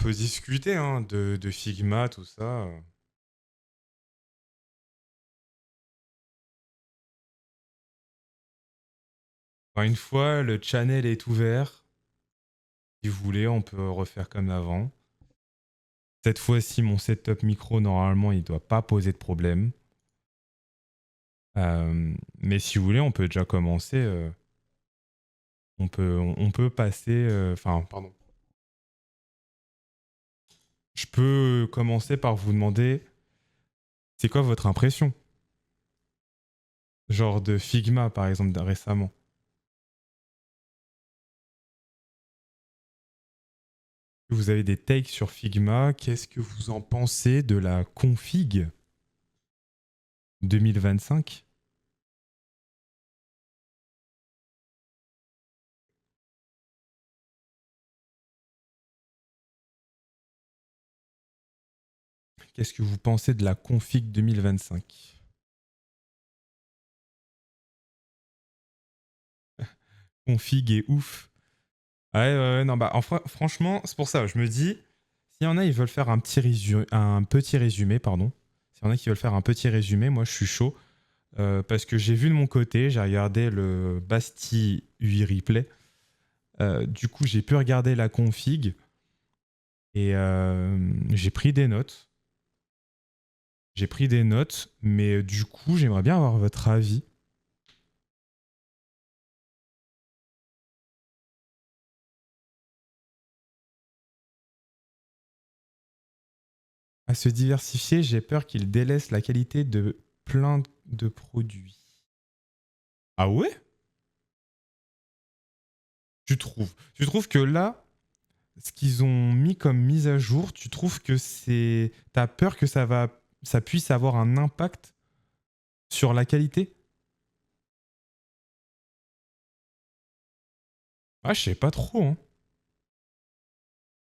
peut discuter hein, de Figma, tout ça. Enfin, une fois, le channel est ouvert. Si vous voulez, on peut refaire comme avant. Cette fois-ci, mon setup micro, normalement, il doit pas poser de problème. Mais si vous voulez, on peut déjà commencer. On peut passer. Enfin, pardon. Je peux commencer par vous demander, c'est quoi votre impression? Genre de Figma, par exemple, récemment. Vous avez des takes sur Figma. Qu'est-ce que vous en pensez de la config 2025? Qu'est-ce que vous pensez de la config 2025? Config est ouf. Ouais, ouais, ouais, non, bah, franchement, c'est pour ça, je me dis, s'il y en a, ils veulent faire un petit résumé, pardon. S'il y en a qui veulent faire un petit résumé, moi, je suis chaud. Parce que j'ai vu de mon côté, j'ai regardé le Basti UI Replay. Du coup, j'ai pu regarder la config et j'ai pris des notes. J'ai pris des notes, mais du coup, j'aimerais bien avoir votre avis. À se diversifier, j'ai peur qu'il délaisse la qualité de plein de produits. Ah ouais? Tu trouves que là, ce qu'ils ont mis comme mise à jour, tu trouves que c'est... T'as peur que ça puisse avoir un impact sur la qualité? Ah, je sais pas trop, hein.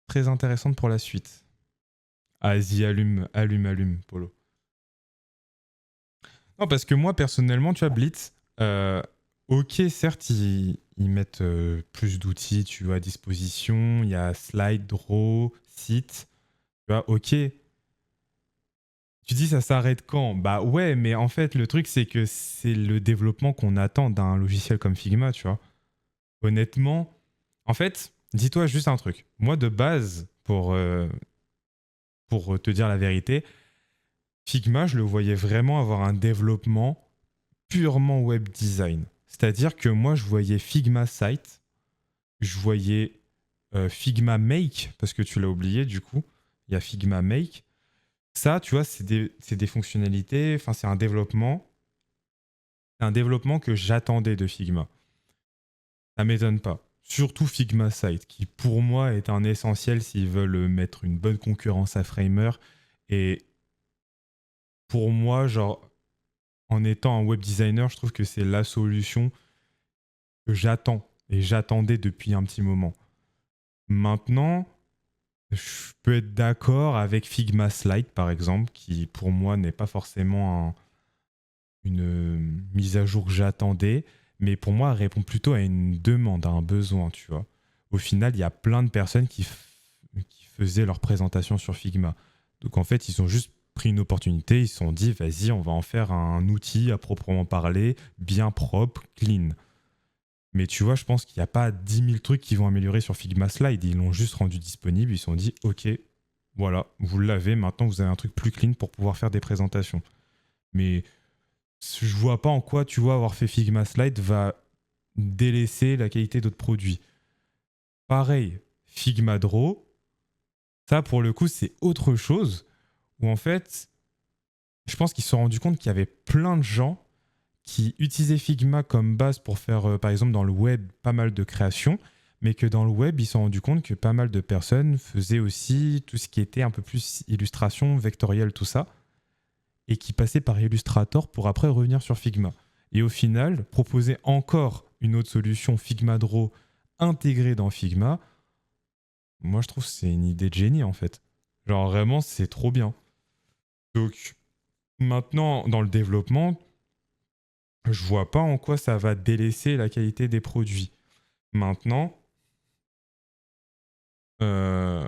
Très intéressante pour la suite. Ah, vas-y, allume, allume, allume, Polo. Non, parce que moi, personnellement, tu vois, Blitz, ok, certes, ils mettent plus d'outils, tu vois, à disposition. Il y a Slide, Draw, Site. Tu vois, ok. Tu dis ça s'arrête quand? Bah ouais, mais en fait, le truc, c'est que c'est le développement qu'on attend d'un logiciel comme Figma, tu vois. Honnêtement, en fait, dis-toi juste un truc. Moi, de base, pour te dire la vérité, Figma, je le voyais vraiment avoir un développement purement web design. C'est-à-dire que moi, je voyais Figma Site, je voyais Figma Make, parce que tu l'as oublié du coup, il y a Figma Make. Ça, tu vois, c'est des fonctionnalités, enfin, c'est un développement que j'attendais de Figma. Ça m'étonne pas. Surtout Figma Site, qui pour moi est un essentiel s'ils veulent mettre une bonne concurrence à Framer. Et pour moi, genre, en étant un web designer, je trouve que c'est la solution que j'attends et j'attendais depuis un petit moment. Maintenant, je peux être d'accord avec Figma Slide, par exemple, qui pour moi n'est pas forcément une mise à jour que j'attendais, mais pour moi, elle répond plutôt à une demande, à un besoin, tu vois. Au final, il y a plein de personnes qui faisaient leur présentation sur Figma. Donc en fait, ils ont juste pris une opportunité, ils se sont dit, vas-y, on va en faire un outil à proprement parler, bien propre, clean. Mais tu vois, je pense qu'il n'y a pas 10 000 trucs qui vont améliorer sur Figma Slide. Ils l'ont juste rendu disponible. Ils se sont dit, OK, voilà, vous l'avez. Maintenant, vous avez un truc plus clean pour pouvoir faire des présentations. Mais je vois pas en quoi, tu vois, avoir fait Figma Slide va délaisser la qualité d'autres produits. Pareil, Figma Draw, ça, pour le coup, c'est autre chose. Où en fait, je pense qu'ils se sont rendus compte qu'il y avait plein de gens qui utilisaient Figma comme base pour faire, par exemple, dans le web, pas mal de créations, mais que dans le web, ils se sont rendus compte que pas mal de personnes faisaient aussi tout ce qui était un peu plus illustration, vectoriel, tout ça, et qui passaient par Illustrator pour après revenir sur Figma. Et au final, proposer encore une autre solution Figma Draw intégrée dans Figma, moi je trouve que c'est une idée de génie en fait. Genre vraiment, c'est trop bien. Donc maintenant, dans le développement, je vois pas en quoi ça va délaisser la qualité des produits. Maintenant, euh,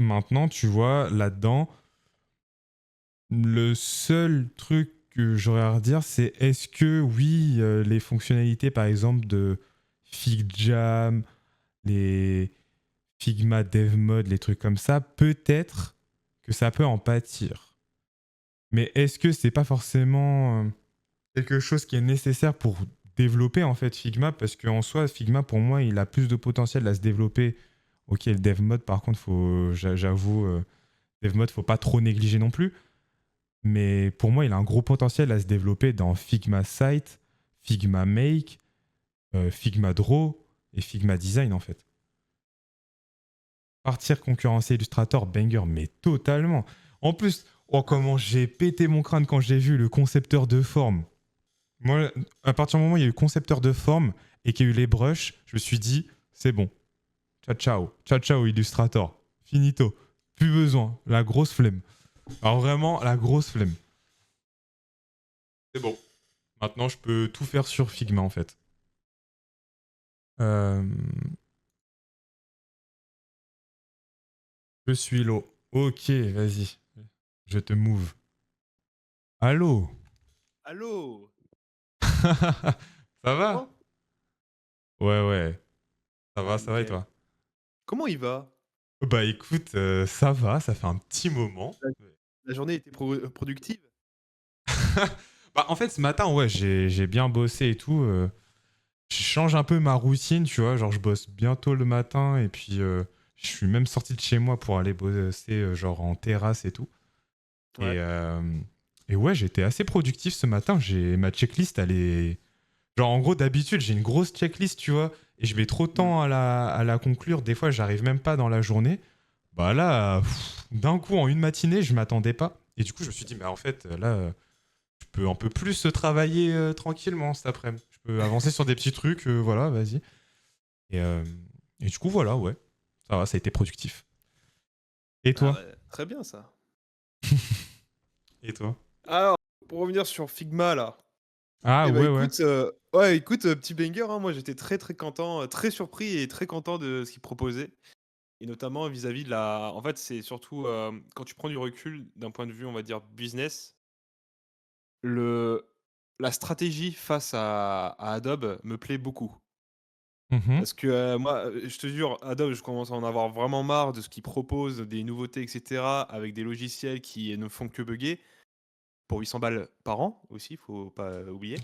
Maintenant, tu vois, là-dedans, le seul truc que j'aurais à redire, c'est est-ce que, oui, les fonctionnalités, par exemple, de FigJam, les Figma Dev Mode, les trucs comme ça, peut-être que ça peut en pâtir. Mais est-ce que c'est pas forcément quelque chose qui est nécessaire pour développer en fait Figma? Parce qu'en soi, Figma, pour moi, il a plus de potentiel à se développer. Ok, le Dev Mode, par contre, j'avoue, Dev Mode, faut pas trop négliger non plus. Mais pour moi, il a un gros potentiel à se développer dans Figma Site, Figma Make, Figma Draw et Figma Design en fait. Partir concurrencer Illustrator, banger, mais totalement. En plus, oh, comment j'ai pété mon crâne quand j'ai vu le concepteur de forme. Moi, à partir du moment où il y a eu concepteur de forme et qu'il y a eu les brushes, je me suis dit, c'est bon. Ciao, ciao. Ciao, ciao, Illustrator. Finito. Plus besoin. La grosse flemme. Alors vraiment, la grosse flemme. C'est bon. Maintenant, je peux tout faire sur Figma, en fait. Euh, Je suis l'eau. Ok, vas-y. Je te move. Allô? Allô? Ça Ça va? va? Ouais, ouais. Ouais, Ça va et nickel. toi? Comment il va? Bah écoute, ça va, ça fait un petit moment. La, la journée était productive? Bah en fait, ce matin, ouais, j'ai bien bossé et tout. Je change un peu ma routine, tu vois. Genre, je bosse bientôt le matin et puis je suis même sorti de chez moi pour aller bosser, genre en terrasse et tout. Et, Ouais. euh, et ouais, j'étais assez productif ce matin. Ma checklist, elle est. Genre, en gros, d'habitude, j'ai une grosse checklist, tu vois, et je mets trop de Mm. temps à la conclure. Des fois, j'arrive même pas dans la journée. Bah là, d'un coup, en une matinée, je m'attendais pas. Et du coup, je me suis dit, mais en fait, là, je peux un peu plus travailler tranquillement cet après-midi. Je peux avancer sur des petits trucs, voilà, vas-y. Et, euh, et du coup, voilà, ouais. Ça va, ça a été productif. Et Ah toi? bah, très bien ça. Et toi? Alors, pour revenir sur Figma là. Ah Eh bah ouais, ouais. écoute, ouais, écoute, petit banger, hein, moi j'étais très très content, très surpris et très content de ce qu'il proposait. Et notamment vis-à-vis de la. En fait, c'est surtout quand tu prends du recul d'un point de vue, on va dire, business, le... la stratégie face à Adobe me plaît beaucoup. Mhm. Parce que moi, je te jure, Adobe, je commence à en avoir vraiment marre de ce qu'ils proposent, des nouveautés, etc., avec des logiciels qui ne font que bugger, pour 800 balles par an aussi, faut pas oublier.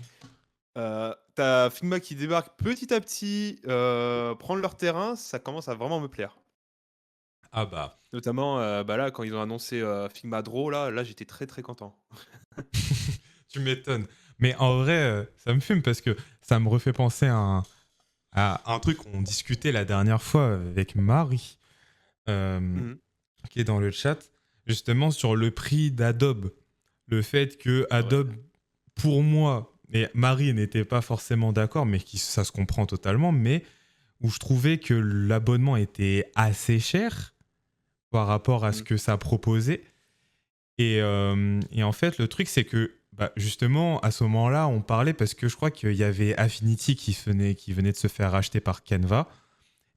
T'as Figma qui débarque petit à petit, prendre leur terrain, ça commence à vraiment me plaire. Ah bah. Notamment, bah là, quand ils ont annoncé Figma Draw, là j'étais très très content. Tu m'étonnes. Mais en vrai, ça me fume parce que ça me refait penser à un truc qu'on discutait la dernière fois avec Marie, Mhm. qui est dans le chat, justement sur le prix d'Adobe. Le fait que Ouais. Adobe, pour moi, et Marie n'était pas forcément d'accord, mais ça se comprend totalement, mais où je trouvais que l'abonnement était assez cher par rapport à ce Mhm. que ça proposait. Et en fait, le truc, c'est que bah, justement, à ce moment-là, on parlait parce que je crois qu'il y avait Affinity qui venait de se faire racheter par Canva.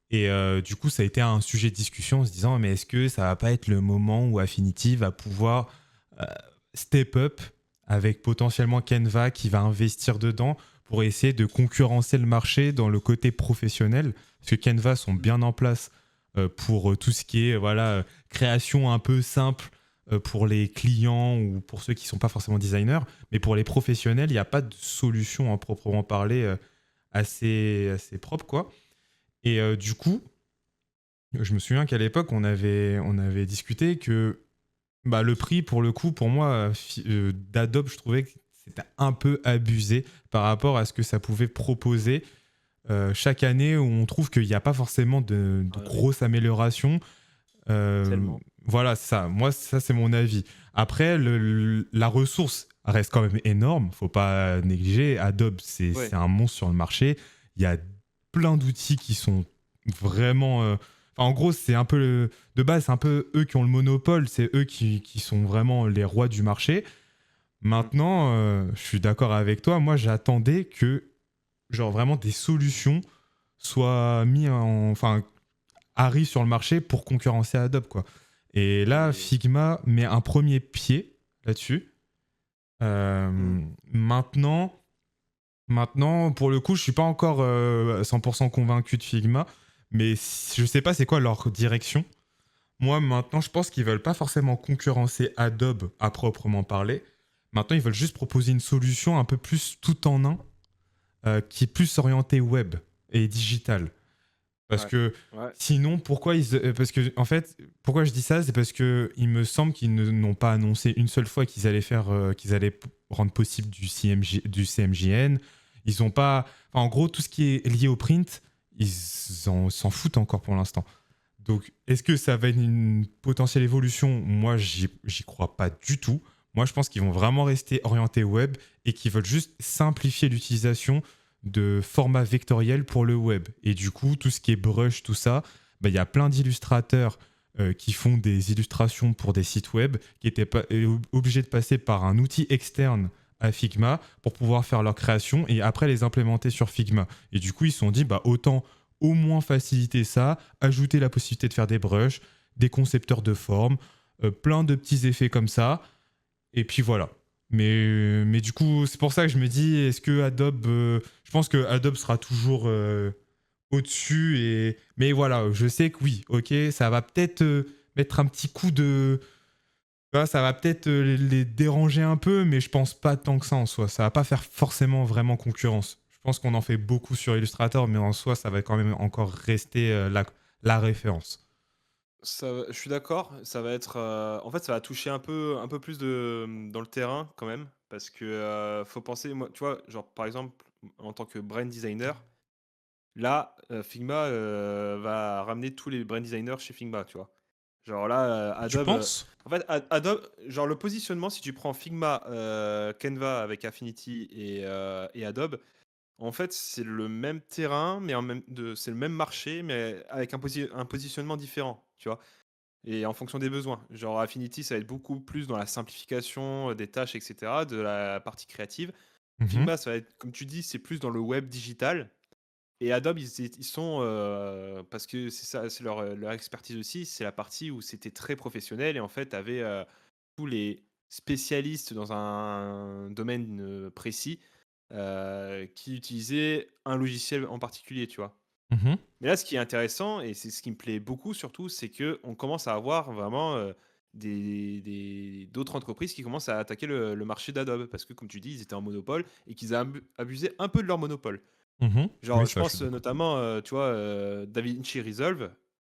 Et du coup, ça a été un sujet de discussion en se disant, mais est-ce que ça va pas être le moment où Affinity va pouvoir euh, step up avec potentiellement Canva qui va investir dedans pour essayer de concurrencer le marché dans le côté professionnel? Parce que Canva sont Mhm. bien en place pour tout ce qui est voilà, création un peu simple pour les clients ou pour ceux qui ne sont pas forcément designers. Mais pour les professionnels, il n'y a pas de solution à proprement parler assez propre, quoi. Et du coup, je me souviens qu'à l'époque, on avait discuté que bah, le prix, pour le coup, pour moi, d'Adobe, je trouvais que c'était un peu abusé par rapport à ce que ça pouvait proposer chaque année où on trouve qu'il n'y a pas forcément de Ouais, ouais, grosses améliorations. Euh, tellement. voilà, ça. Moi, ça, c'est mon avis. Après, la ressource reste quand même énorme. Faut pas négliger. Adobe, c'est Ouais. un monstre sur le marché. Il y a plein d'outils qui sont vraiment. Enfin, en gros, c'est un peu. De base, c'est un peu eux qui ont le monopole. C'est eux qui sont vraiment les rois du marché. Mhm. Maintenant, je suis d'accord avec toi. Moi, j'attendais que, genre, vraiment des solutions soient mises en. Enfin, arrivent sur le marché pour concurrencer Adobe, quoi. Et là, Et... Figma met un premier pied là-dessus. Hmm. Maintenant, pour le coup, je suis pas encore 100% convaincu de Figma, mais je sais pas c'est quoi leur direction. Moi, maintenant, je pense qu'ils veulent pas forcément concurrencer Adobe à proprement parler. Maintenant, ils veulent juste proposer une solution un peu plus tout en un, qui est plus orientée web et digital. Parce Ouais. que Ouais. sinon, parce que en fait, pourquoi je dis ça, c'est parce que il me semble qu'ils n'ont pas annoncé une seule fois qu'ils allaient rendre possible du CMJN. Ils ont pas, enfin, en gros, tout ce qui est lié au print, s'en foutent encore pour l'instant. Donc, est-ce que ça va être une potentielle évolution? Moi, j'y crois pas du tout. Moi, je pense qu'ils vont vraiment rester orientés web et qu'ils veulent juste simplifier l'utilisation de formats vectoriels pour le web. Et du coup, tout ce qui est brush, tout ça, bah, il y a plein d'illustrateurs qui font des illustrations pour des sites web qui étaient pas, obligés de passer par un outil externe à Figma pour pouvoir faire leur création et après les implémenter sur Figma. Et du coup, ils se sont dit, bah, autant au moins faciliter ça, ajouter la possibilité de faire des brushes, des concepteurs de formes, plein de petits effets comme ça. Et puis voilà. Mais du coup, c'est pour ça que je me dis, est-ce que Adobe... je pense que Adobe sera toujours au-dessus. Mais voilà, je sais que oui, ok, ça va peut-être mettre un petit coup de... Ça va peut-être les déranger un peu, mais je pense pas tant que ça en soi. Ça va pas faire forcément vraiment concurrence. Je pense qu'on en fait beaucoup sur Illustrator, mais en soi, ça va quand même encore rester la référence. Je suis d'accord, ça va être, en fait, ça va toucher un peu plus dans le terrain quand même, parce que faut penser, moi, tu vois, genre par exemple, en tant que brand designer, là, Figma va ramener tous les brand designers chez Figma, tu vois. Genre là, Tu Adobe, penses? en fait, Adobe, genre le positionnement, si tu prends Figma, Canva avec Affinity et Adobe, en fait, c'est le même terrain, mais c'est le même marché, mais avec un positionnement différent, tu vois. Et en fonction des besoins. Genre Affinity, ça va être beaucoup plus dans la simplification des tâches, etc., de la partie créative. Mhm. Figma, ça va être, comme tu dis, c'est plus dans le web digital. Et Adobe, ils sont, parce que c'est ça, c'est leur expertise aussi, c'est la partie où c'était très professionnel et en fait, tu avais tous les spécialistes dans un domaine précis qui utilisaient un logiciel en particulier, tu vois. Mhm. Mais là, ce qui est intéressant, et c'est ce qui me plaît beaucoup surtout, c'est qu'on commence à avoir vraiment d'autres entreprises qui commencent à attaquer le marché d'Adobe. Parce que, comme tu dis, ils étaient en monopole et qu'ils ont abusé un peu de leur monopole. Mhm. Oui, Genre, je ça, je suis pense d'accord. notamment, tu vois, DaVinci Resolve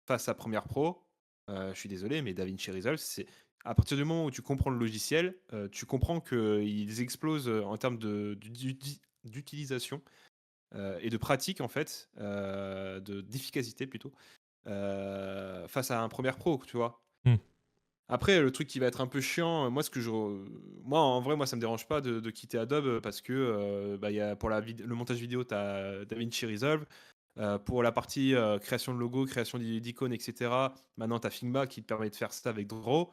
face à Premiere Pro. Je suis désolé, mais DaVinci Resolve, c'est à partir du moment où tu comprends le logiciel, tu comprends qu'ils explosent en termes d'utilisation et de pratique en fait, d'efficacité plutôt, face à un Premiere Pro, tu vois? Hmm. Après, le truc qui va être un peu chiant, moi en vrai, moi ça me dérange pas de quitter Adobe, parce que, bah, il y a pour le montage vidéo, tu as DaVinci Resolve, pour la partie, création de logo, création d'icônes et cetera, maintenant tu as Figma qui te permet de faire ça avec Draw.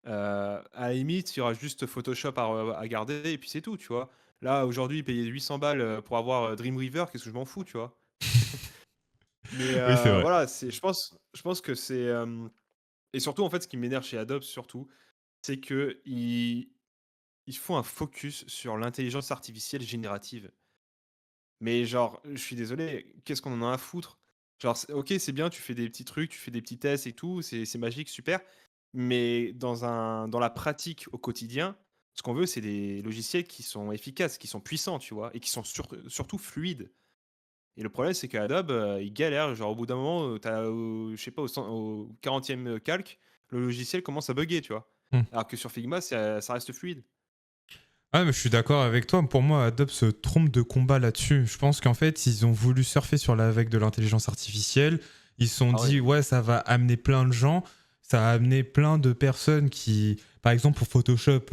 À la limite, il y aura juste Photoshop à garder et puis c'est tout, tu vois? Là, aujourd'hui, payer 800 balles, pour avoir, Dreamweaver, qu'est-ce que je m'en fous, tu vois? Mais Oui, c'est vrai. voilà, je pense que c'est, et surtout, en fait, ce qui m'énerve chez Adobe surtout, c'est qu'ils font un focus sur l'intelligence artificielle générative. Mais genre, je suis désolé, qu'est-ce qu'on en a à foutre? Genre, OK, c'est bien, tu fais des petits trucs, tu fais des petits tests et tout, c'est magique, super. Mais dans la pratique au quotidien, ce qu'on veut, c'est des logiciels qui sont efficaces, qui sont puissants, tu vois? Et qui sont surtout fluides. Et le problème, c'est qu'Adobe, ils galèrent. Genre, au bout d'un moment, je sais pas, au 40e calque, le logiciel commence à bugger, tu vois? Hmm. Alors que sur Figma, ça reste fluide. Ah, mais je suis d'accord avec toi. Pour moi, Adobe se trompe de combat là-dessus. Je pense qu'en fait, ils ont voulu surfer sur la vague de l'intelligence artificielle. Ils se sont Ah ouais. dit, ouais, ça va amener plein de gens. Ça va amener plein de personnes qui, par exemple, pour Photoshop,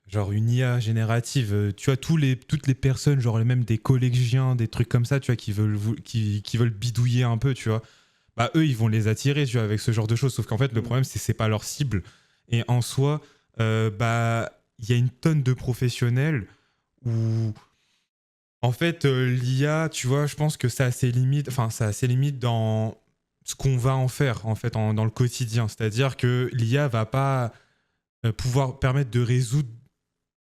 genre une IA générative, tu vois, toutes les personnes, genre même des collégiens, des trucs comme ça, tu vois, qui veulent bidouiller un peu, tu vois. Bah, eux, ils vont les attirer, tu vois, avec ce genre de choses. Sauf qu'en fait, le Mmh. problème, c'est pas leur cible. Et en soi, bah, il y a une tonne de professionnels où, en fait, l'IA, tu vois, je pense que ça a ses limites. Enfin, ça a ses limites dans ce qu'on va en faire en fait dans le quotidien. C'est-à-dire que l'IA va pas pouvoir permettre de résoudre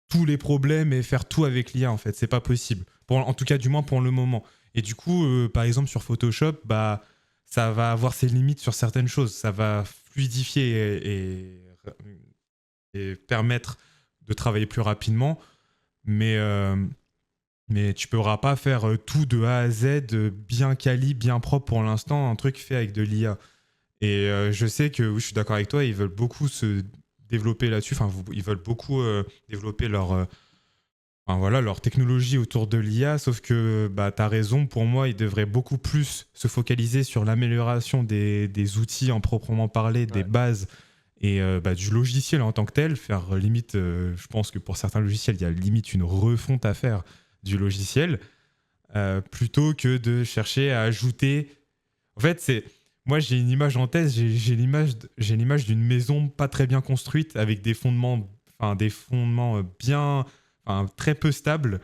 tous les problèmes et faire tout avec l'IA en fait. C'est pas possible. En tout cas, du moins pour le moment. Et du coup, par exemple sur Photoshop, bah ça va avoir ses limites sur certaines choses. Ça va fluidifier et permettre de travailler plus rapidement, mais mais tu pourras pas faire tout de A à Z bien quali, bien propre pour l'instant, un truc fait avec de l'IA. Et je sais que oui, je suis d'accord avec toi, ils veulent beaucoup se développer là-dessus. Enfin, ils veulent beaucoup développer enfin, voilà, leur technologie autour de l'IA, sauf que bah, tu as raison, pour moi, ils devraient beaucoup plus se focaliser sur l'amélioration des outils en proprement parler, des Ouais. bases et bah, du logiciel en tant que tel. Faire limite, je pense que pour certains logiciels, il y a limite une refonte à faire du logiciel, plutôt que de chercher à ajouter. En fait, c'est. Moi, j'ai une image en tête, j'ai l'image d'une maison pas très bien construite avec des fondements bien, enfin, très peu stables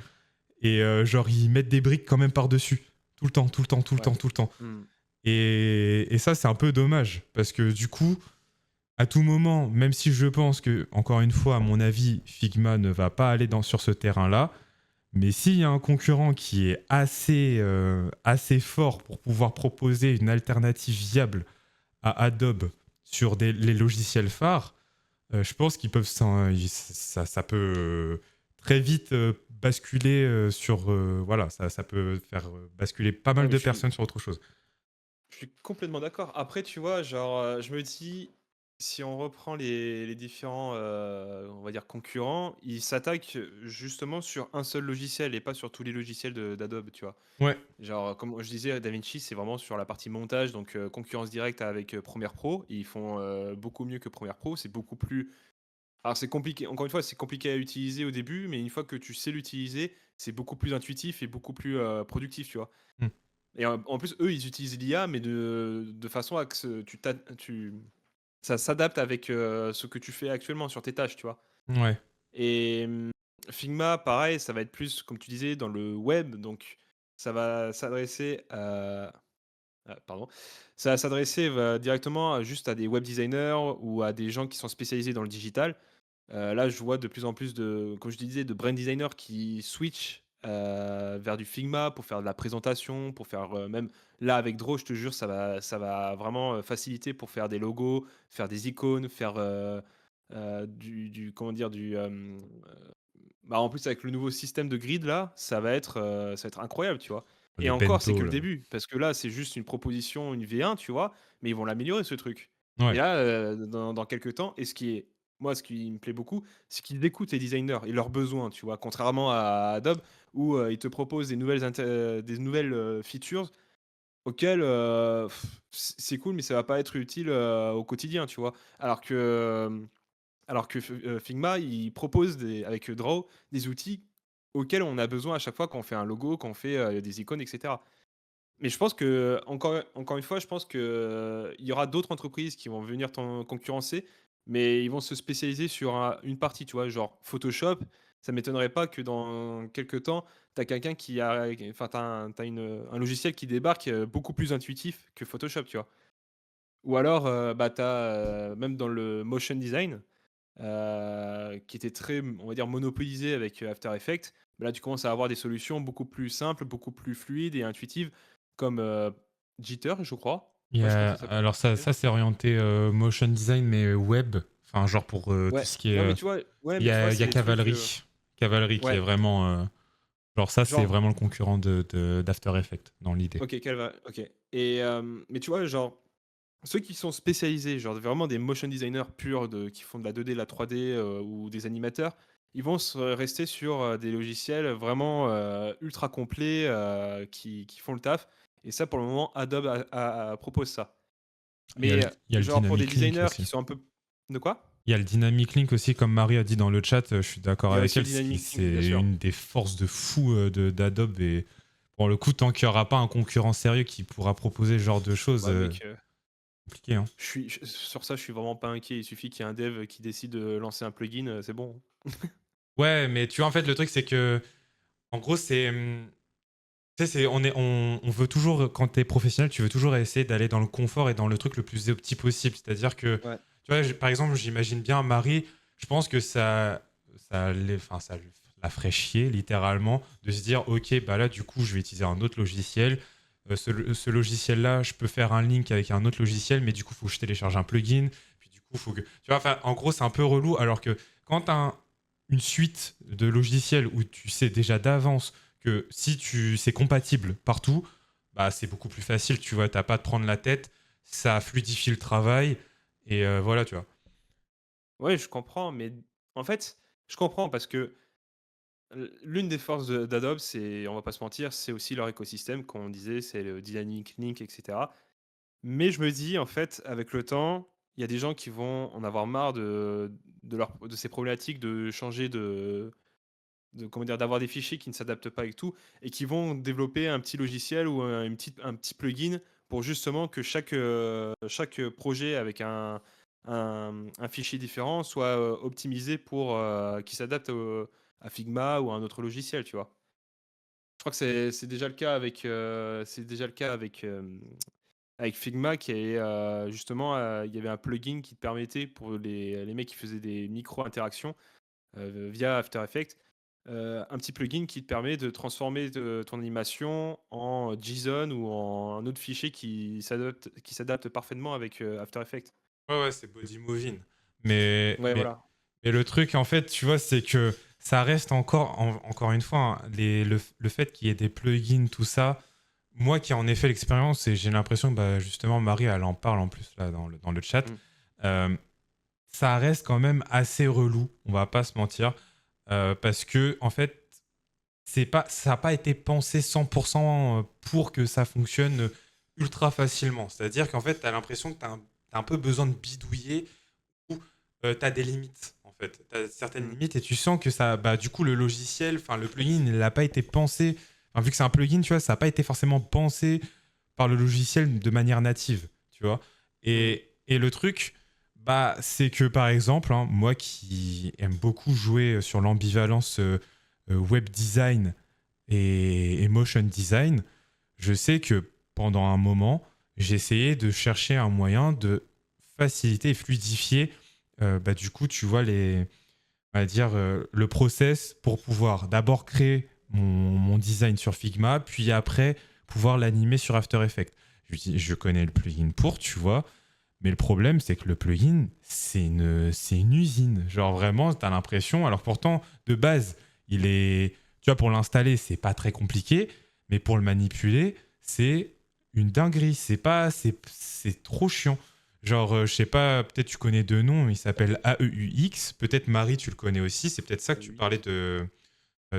et genre ils mettent des briques quand même par-dessus tout le temps, tout le temps, tout le Ouais. temps, tout le temps. Hmm. Et ça, c'est un peu dommage parce que du coup, à tout moment, même si je pense que, encore une fois, à mon avis, Figma ne va pas aller sur ce terrain-là, mais s'il y a un concurrent qui est assez fort pour pouvoir proposer une alternative viable à Adobe sur les logiciels phares, je pense qu'ils peuvent ça peut très vite basculer sur voilà, ça peut faire basculer pas Ah, mal mais de personnes sur autre chose. je suis complètement d'accord. Après, tu vois, genre, je me dis, si on reprend les différents, on va dire, concurrents, ils s'attaquent justement sur un seul logiciel et pas sur tous les logiciels d'Adobe, tu vois. Ouais, Genre, comme je disais, DaVinci, c'est vraiment sur la partie montage, donc concurrence directe avec Premiere Pro. Ils font beaucoup mieux que Premiere Pro. C'est beaucoup plus. Alors, c'est compliqué, encore une fois, c'est compliqué à utiliser au début, mais une fois que tu sais l'utiliser, c'est beaucoup plus intuitif et beaucoup plus productif, tu vois. hmm, Et en plus, eux, ils utilisent l'IA, mais de façon à que ça s'adapte avec ce que tu fais actuellement sur tes tâches, tu vois. ouais. Et Figma, pareil, ça va être plus, comme tu disais, dans le web. Donc, ça va s'adresser à. Pardon. Ça va s'adresser directement juste à des web designers ou à des gens qui sont spécialisés dans le digital. Là, je vois de plus en plus de, comme je te disais, de brand designers qui switch vers du Figma pour faire de la présentation, pour faire même là avec Draw, je te jure, ça va vraiment faciliter pour faire des logos, faire des icônes, faire comment dire, bah, en plus avec le nouveau système de grid là, ça va être incroyable, tu vois. Et Les encore, c'est que bento le là. début, parce que là, c'est juste une proposition, une V1, tu vois, mais ils vont l'améliorer ce truc. Et Ouais. là, dans quelques temps, moi, ce qui me plaît beaucoup, c'est qu'ils écoutent les designers et leurs besoins, tu vois. Contrairement à Adobe, où ils te proposent des nouvelles features auxquelles c'est cool, mais ça va pas être utile au quotidien, tu vois. Alors que Figma, il propose avec Draw des outils auxquels on a besoin à chaque fois quand on fait un logo, quand on fait des icônes, etc. Mais je pense que, encore une fois, je pense que il y aura d'autres entreprises qui vont venir t'en concurrencer, mais ils vont se spécialiser sur une partie, tu vois, genre Photoshop. Ça m'étonnerait pas que dans quelques temps, tu as quelqu'un enfin, un logiciel qui débarque beaucoup plus intuitif que Photoshop, tu vois. Ou alors, bah, tu as même dans le motion design, qui était très, on va dire, monopolisé avec After Effects. Bah là, tu commences à avoir des solutions beaucoup plus simples, beaucoup plus fluides et intuitives, comme Jitter, je crois. Ouais, je crois que ça s'appelle Alors ça, Jitter. ça c'est orienté motion design, mais web. Enfin, genre pour tout Ouais. ce qui est. Non, mais tu vois, ouais, Il mais y tu vois, a, il y c'est a des trucs. Cavalry. Cavalry qui est Ouais, vraiment. Genre ça, c'est genre, vraiment le concurrent d'After Effects dans l'idée. ok, ok. Et, mais tu vois, genre, ceux qui sont spécialisés, genre vraiment des motion designers purs qui font de la 2D, de la 3D ou des animateurs, ils vont rester sur des logiciels vraiment ultra complets qui font le taf. Et ça, pour le moment, Adobe propose ça. Mais Il y a le genre pour des Dynamic Link designers qui aussi. sont un peu. De quoi? Il y a le Dynamic Link aussi, comme Marie a dit dans le chat, je suis d'accord Il y a avec aussi elle, le Dynamic Link, bien c'est sûr. une des forces de fou d'Adobe. Et pour le coup, tant qu'il n'y aura pas un concurrent sérieux qui pourra proposer ce genre de choses, Ouais, mec, compliqué. Hein. sur ça, je suis vraiment pas inquiet. Il suffit qu'il y ait un dev qui décide de lancer un plugin, c'est bon. Ouais, mais tu vois, en fait, le truc, c'est que, en gros, Tu sais, on veut toujours, quand tu es professionnel, tu veux toujours essayer d'aller dans le confort et dans le truc le plus opti possible. C'est-à-dire que, Ouais. tu vois, par exemple, j'imagine bien Marie, je pense que enfin, la ferait chier, littéralement, de se dire, OK, bah là, du coup, je vais utiliser un autre logiciel. Ce logiciel-là, je peux faire un link avec un autre logiciel, mais du coup, il faut que je télécharge un plugin. Puis du coup, il faut que. Tu vois, enfin, en gros, c'est un peu relou. Alors que quand tu as une suite de logiciels où tu sais déjà d'avance que si c'est compatible partout, bah c'est beaucoup plus facile, tu vois, t'as pas à te prendre la tête, ça fluidifie le travail, et voilà, tu vois. Ouais, je comprends, mais en fait, je comprends parce que l'une des forces d'Adobe, c'est, on va pas se mentir, c'est aussi leur écosystème, comme on disait, c'est le Dynamic Link, etc. Mais je me dis, en fait, avec le temps, il y a des gens qui vont en avoir marre de ces problématiques de changer comment dire, d'avoir des fichiers qui ne s'adaptent pas avec tout et qui vont développer un petit logiciel ou un petit plugin pour justement que chaque projet avec un fichier différent soit optimisé pour qui s'adapte à Figma ou à un autre logiciel, tu vois. Je crois que c'est déjà le cas avec Figma qui est justement, il y avait un plugin qui te permettait pour les mecs qui faisaient des micro-interactions via After Effects, un petit plugin qui te permet de transformer ton animation en JSON ou en un autre fichier qui s'adapte parfaitement avec After Effects. Ouais, ouais, c'est body moving. Mais, Ouais, mais, voilà. mais le truc, en fait, tu vois, c'est que ça reste encore, encore une fois, hein, le fait qu'il y ait des plugins, tout ça, moi qui ai en effet l'expérience, et j'ai l'impression que bah, justement Marie, elle en parle en plus là dans le chat, Mm. euh, ça reste quand même assez relou, on va pas se mentir, parce que, en fait, ça n'a pas été pensé 100% pour que ça fonctionne ultra facilement. C'est-à-dire qu'en fait, tu as l'impression que tu as, un peu besoin de bidouiller ou tu as des limites. En fait, tu as certaines Mm. limites et tu sens que ça, bah, du coup, le logiciel, enfin, le plugin, il n'a pas été pensé. Enfin, vu que c'est un plugin, tu vois, ça n'a pas été forcément pensé par le logiciel de manière native, tu vois. Mm. Et le truc, bah, c'est que par exemple, hein, moi qui aime beaucoup jouer sur l'ambivalence web design et motion design, je sais que pendant un moment, j'ai essayé de chercher un moyen de faciliter et fluidifier, bah, du coup, tu vois, on va dire, le process pour pouvoir d'abord créer mon design sur Figma, puis après pouvoir l'animer sur After Effects. Je connais le plugin pour, tu vois, mais le problème, c'est que le plugin, c'est une usine. Genre vraiment, tu as l'impression, alors pourtant, de base, il est, tu vois, pour l'installer, c'est pas très compliqué, mais pour le manipuler, c'est une dinguerie. C'est trop chiant. Genre, je sais pas, peut-être tu connais deux noms, il s'appelle AEUX. Peut-être Marie, tu le connais aussi. C'est peut-être ça que tu Oui. parlais de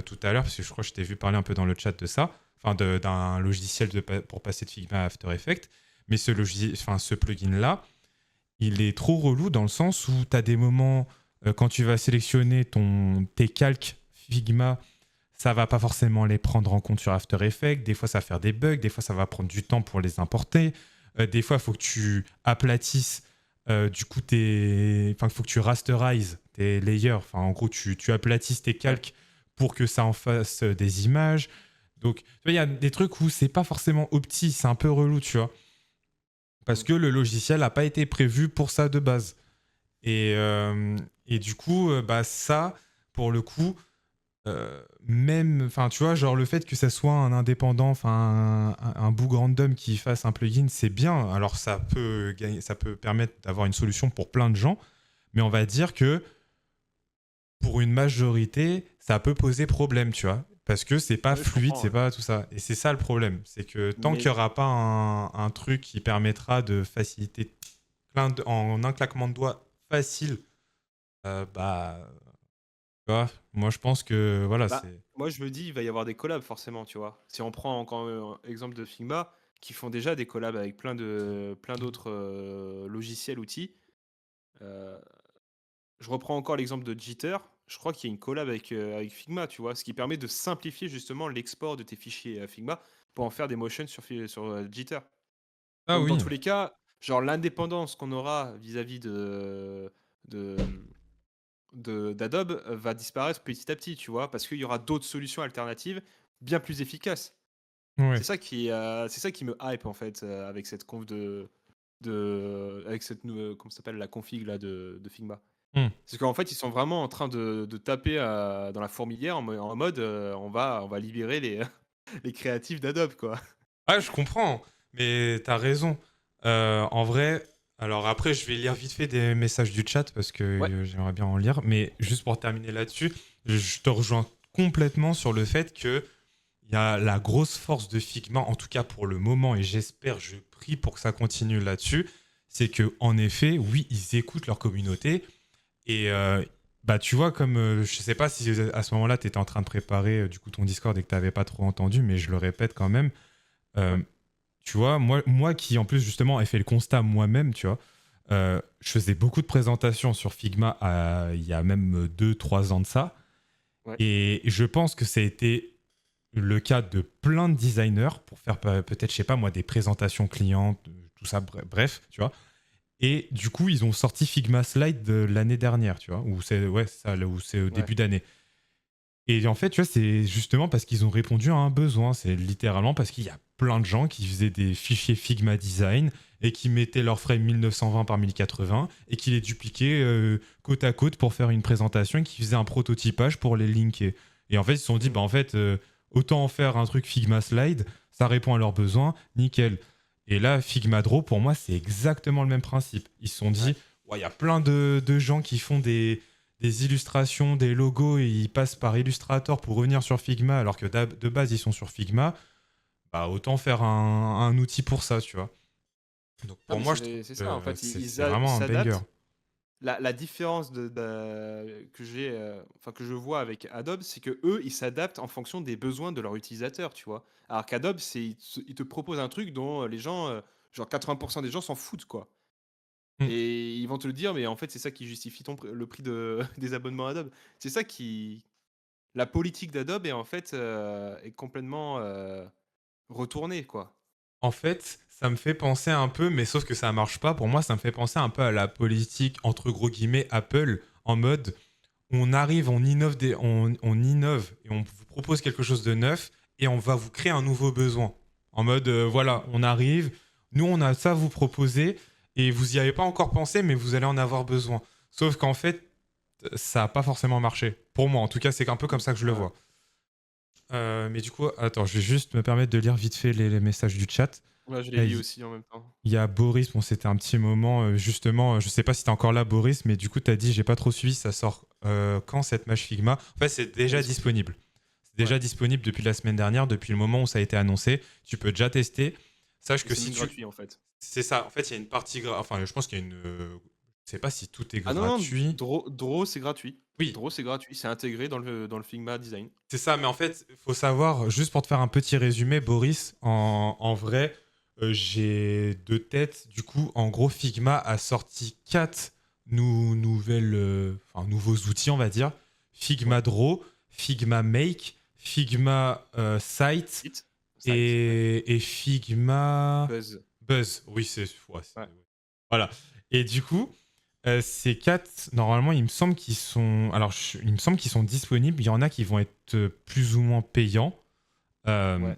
tout à l'heure, parce que je crois que je t'ai vu parler un peu dans le chat de ça, enfin d'un logiciel pour passer de Figma à After Effects. Mais ce plugin-là, il est trop relou dans le sens où tu as des moments, quand tu vas sélectionner tes calques Figma, ça va pas forcément les prendre en compte sur After Effects. Des fois, ça va faire des bugs. Des fois, ça va prendre du temps pour les importer. Des fois, il faut que tu aplatisses. Du coup, enfin, il faut que tu rasterises tes layers. Enfin, en gros, tu aplatisses tes Ouais. calques pour que ça en fasse des images. Donc, tu vois, il y a des trucs où c'est pas forcément opti, c'est un peu relou, tu vois. Parce Mm. que le logiciel n'a pas été prévu pour ça de base. Et du coup, bah, ça, pour le coup, même, enfin, tu vois, genre le fait que ça soit un indépendant, enfin, un boug random qui fasse un plugin, c'est bien. Alors, ça peut permettre d'avoir une solution pour plein de gens, mais on va dire que pour une majorité, ça peut poser problème, tu vois. Parce que c'est pas Ouais, je fluide, comprends, c'est ouais. pas tout ça. Et c'est ça le problème. C'est que tant qu'il Mais n'y aura pas un truc qui permettra de faciliter en un claquement de doigts facile, bah, tu vois, moi je pense que voilà, bah, c'est. moi, je me dis, il va y avoir des collabs forcément, tu vois. Si on prend encore un exemple de Figma, qui font déjà des collabs avec plein d'autres logiciels, outils. euh, Je reprends encore l'exemple de Jitter. Je crois qu'il y a une collab avec Figma, tu vois, ce qui permet de simplifier justement l'export de tes fichiers Figma pour en faire des motions sur Jitter. Ah Donc dans oui. tous les cas, genre l'indépendance qu'on aura vis-à-vis de, d'Adobe va disparaître petit à petit, tu vois, parce qu'il y aura d'autres solutions alternatives bien plus efficaces. Ouais. C'est ça qui me hype en fait avec cette conf avec cette comment ça s'appelle la config là de Figma. Hmm. C'est qu'en fait ils sont vraiment en train de taper dans la fourmilière en mode on va libérer les les créatifs d'Adobe quoi. Ah, je comprends, mais t'as raison. En vrai, alors après, je vais lire vite fait des messages du chat parce que Ouais. j'aimerais bien en lire, mais juste pour terminer là-dessus, je te rejoins complètement sur le fait que il y a la grosse force de Figma, en tout cas pour le moment, et j'espère, je prie pour que ça continue là-dessus, c'est que en effet, oui, ils écoutent leur communauté et bah tu vois comme je sais pas si à ce moment-là tu étais en train de préparer du coup ton Discord et que tu n'avais pas trop entendu, mais je le répète quand même. euh, Ouais. Tu vois, moi qui en plus justement ai fait le constat moi-même, tu vois, je faisais beaucoup de présentations sur Figma il y a même 2 3 ans de ça. Ouais. Et je pense que ça a été le cas de plein de designers pour faire peut-être, je sais pas moi, des présentations clients, tout ça, bref, tu vois. Et du coup, ils ont sorti Figma Slide de l'année dernière, tu vois, ou c'est ouais, ça, où c'est au Ouais. début d'année. Et en fait, tu vois, c'est justement parce qu'ils ont répondu à un besoin. C'est littéralement parce qu'il y a plein de gens qui faisaient des fichiers Figma Design et qui mettaient leur frame 1920 par 1080 et qui les dupliquaient côte à côte pour faire une présentation et qui faisaient un prototypage pour les linker. Et en fait, ils se sont dit, Mm. bah en fait, autant en faire un truc Figma Slide, ça répond à leurs besoins, nickel. Et là, Figma Draw, pour moi, c'est exactement le même principe. Ils se sont Ouais. dit, ouais, il y a plein de gens qui font des illustrations, des logos et ils passent par Illustrator pour revenir sur Figma alors que de base ils sont sur Figma, bah autant faire un outil pour ça, tu vois. Donc Ah pour mais moi, je trouve c'est ça en que fait c'est vraiment un banger. s'adaptent. La différence que j'ai, enfin que je vois avec Adobe, c'est que eux, ils s'adaptent en fonction des besoins de leurs utilisateurs, tu vois. Alors qu'Adobe, ils te proposent un truc dont les gens, genre 80% des gens s'en foutent, quoi. Mm. Et ils vont te le dire, mais en fait, c'est ça qui justifie le prix des abonnements Adobe. C'est ça qui, la politique d'Adobe est en fait est complètement retournée, quoi. En fait, ça me fait penser un peu, mais sauf que ça marche pas. Pour moi, ça me fait penser un peu à la politique entre gros guillemets Apple en mode on arrive, on innove et on vous propose quelque chose de neuf et on va vous créer un nouveau besoin. En mode, Mm. voilà, on arrive, nous on a ça à vous proposer et vous y avez pas encore pensé, mais vous allez en avoir besoin. Sauf qu'en fait, ça n'a pas forcément marché. Pour moi, en tout cas, c'est un peu comme ça que je le Ouais. vois. Mais du coup, attends, je vais juste me permettre de lire vite fait les messages du chat. Ouais, je les Euh, lis Il aussi en même temps. y a Boris, bon, c'était un petit moment, justement, je sais pas si t'es encore là, Boris, mais du coup, t'as dit, j'ai pas trop suivi, ça sort quand cette match Figma? En fait, c'est déjà Elle sort- disponible. C'est Ouais. déjà disponible depuis la semaine dernière, depuis le moment où ça a été annoncé. Tu peux déjà tester. Sache Et que c'est si même tu. gratuit en fait. C'est ça, en fait, il y a une partie. Enfin, je pense qu'il y a une. Je sais pas si tout est Ah non, non, gratuit. Draw, c'est gratuit. Oui, Draw, c'est gratuit. C'est intégré dans le Figma Design. c'est ça, mais en fait, il faut savoir, juste pour te faire un petit résumé, Boris, en vrai, j'ai de tête, du coup, en gros, Figma a sorti 4 nouveaux outils, on va dire. Ouais. Figma Draw, Figma Make, Figma Site Site. Site, ouais. et Figma Buzz. Buzz. Oui, Ouais. voilà. Et du coup, ces 4, normalement, il me semble qu'ils sont. Alors, il me semble qu'ils sont disponibles. Il y en a qui vont être plus ou moins payants. Euh, Ouais.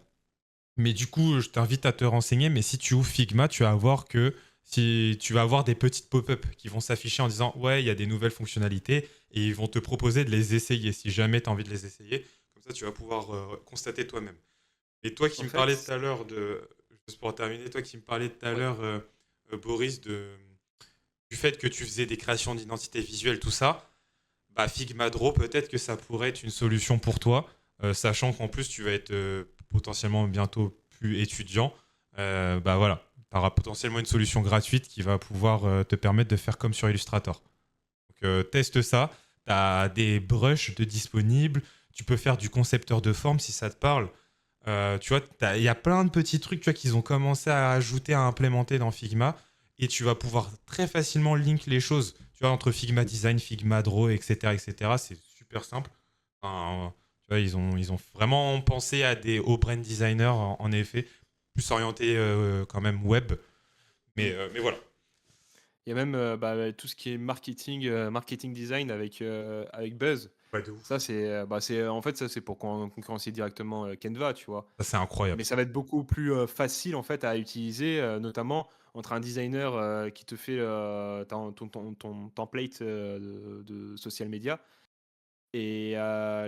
mais du coup, je t'invite à te renseigner. Mais si tu ouvres Figma, tu vas voir que si tu vas avoir des petites pop-up qui vont s'afficher en disant ouais, il y a des nouvelles fonctionnalités et ils vont te proposer de les essayer si jamais tu as envie de les essayer. Comme ça, tu vas pouvoir constater toi-même. Et toi qui En me parlais fait, tout à l'heure juste pour terminer, toi qui me parlais tout à ouais. l'heure, Boris, du fait que tu faisais des créations d'identité visuelle, tout ça, bah Figma Draw, peut-être que ça pourrait être une solution pour toi, sachant qu'en plus tu vas être potentiellement bientôt plus étudiant. Bah voilà, tu auras potentiellement une solution gratuite qui va pouvoir te permettre de faire comme sur Illustrator. Donc teste ça, tu as des brushes de disponibles, tu peux faire du concepteur de forme si ça te parle. Tu vois, il y a plein de petits trucs tu vois, qu'ils ont commencé à ajouter, à implémenter dans Figma, et tu vas pouvoir très facilement link les choses, tu vois, entre Figma Design, Figma Draw, etc., etc. C'est super simple. Enfin, tu vois, ils ont vraiment pensé à des hauts brand designers, en effet, plus orientés quand même web. Mm. Mais voilà. Il y a même tout ce qui est marketing design avec Buzz. Ouais, de ouf. Ça, en fait, ça, c'est pour concurrencer directement Canva, tu vois. Ça, c'est incroyable. Mais ça va être beaucoup plus facile en fait à utiliser, notamment entre un designer qui te fait ton template de social media et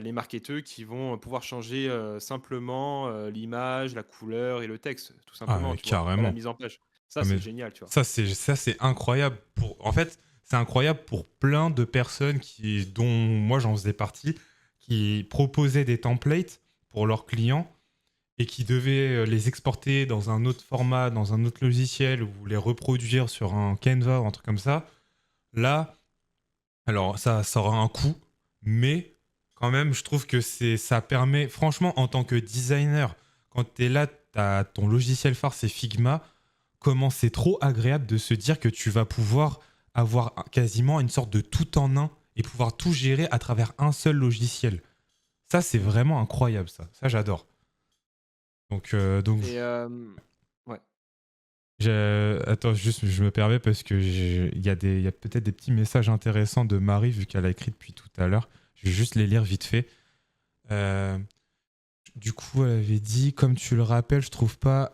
les marketeurs qui vont pouvoir changer simplement l'image, la couleur et le texte, tout Ah, simplement, tu vois. Pas la carrément. mise en page. Ah, Ça, mais c'est génial, tu vois. ça c'est incroyable en fait, c'est incroyable pour plein de personnes dont moi j'en faisais partie, qui proposaient des templates pour leurs clients et qui devaient les exporter dans un autre format, dans un autre logiciel ou les reproduire sur un Canva ou un truc comme ça. Là, alors ça aura un coût, mais quand même, je trouve que ça permet, franchement, en tant que designer, quand tu es là, ton logiciel phare, c'est Figma, comment c'est trop agréable de se dire que tu vas pouvoir avoir quasiment une sorte de tout en un et pouvoir tout gérer à travers un seul logiciel. Ça, c'est Mm. vraiment incroyable, ça. Ça, j'adore. Donc Et ouais. attends, juste, je me permets parce que il y a peut-être des petits messages intéressants de Marie, vu qu'elle a écrit depuis tout à l'heure. Je vais juste les lire vite fait. Euh, du coup, elle avait dit, comme tu le rappelles, je trouve pas.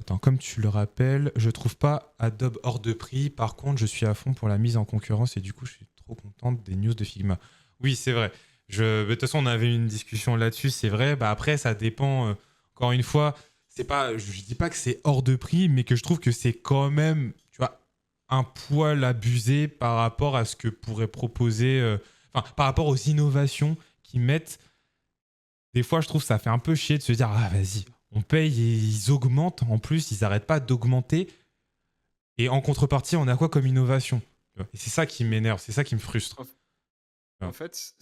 Attends, comme tu le rappelles, je trouve pas Adobe hors de prix. Par contre, je suis à fond pour la mise en concurrence et du coup, je suis trop contente des news de Figma. Oui, c'est vrai. De toute façon, on avait eu une discussion là-dessus, c'est vrai. Bah, après, ça dépend. Encore une fois, c'est pas, je dis pas que c'est hors de prix, mais que je trouve que c'est quand même, tu vois, un poil abusé par rapport à ce que pourrait proposer. Enfin, par rapport aux innovations qu'ils mettent. Des fois, je trouve que ça fait un peu chier de se dire, ah vas-y, on paye et ils augmentent. En plus, ils n'arrêtent pas d'augmenter. Et en contrepartie, on a quoi comme innovation? Et c'est ça qui m'énerve, c'est ça qui me frustre. En, en fait,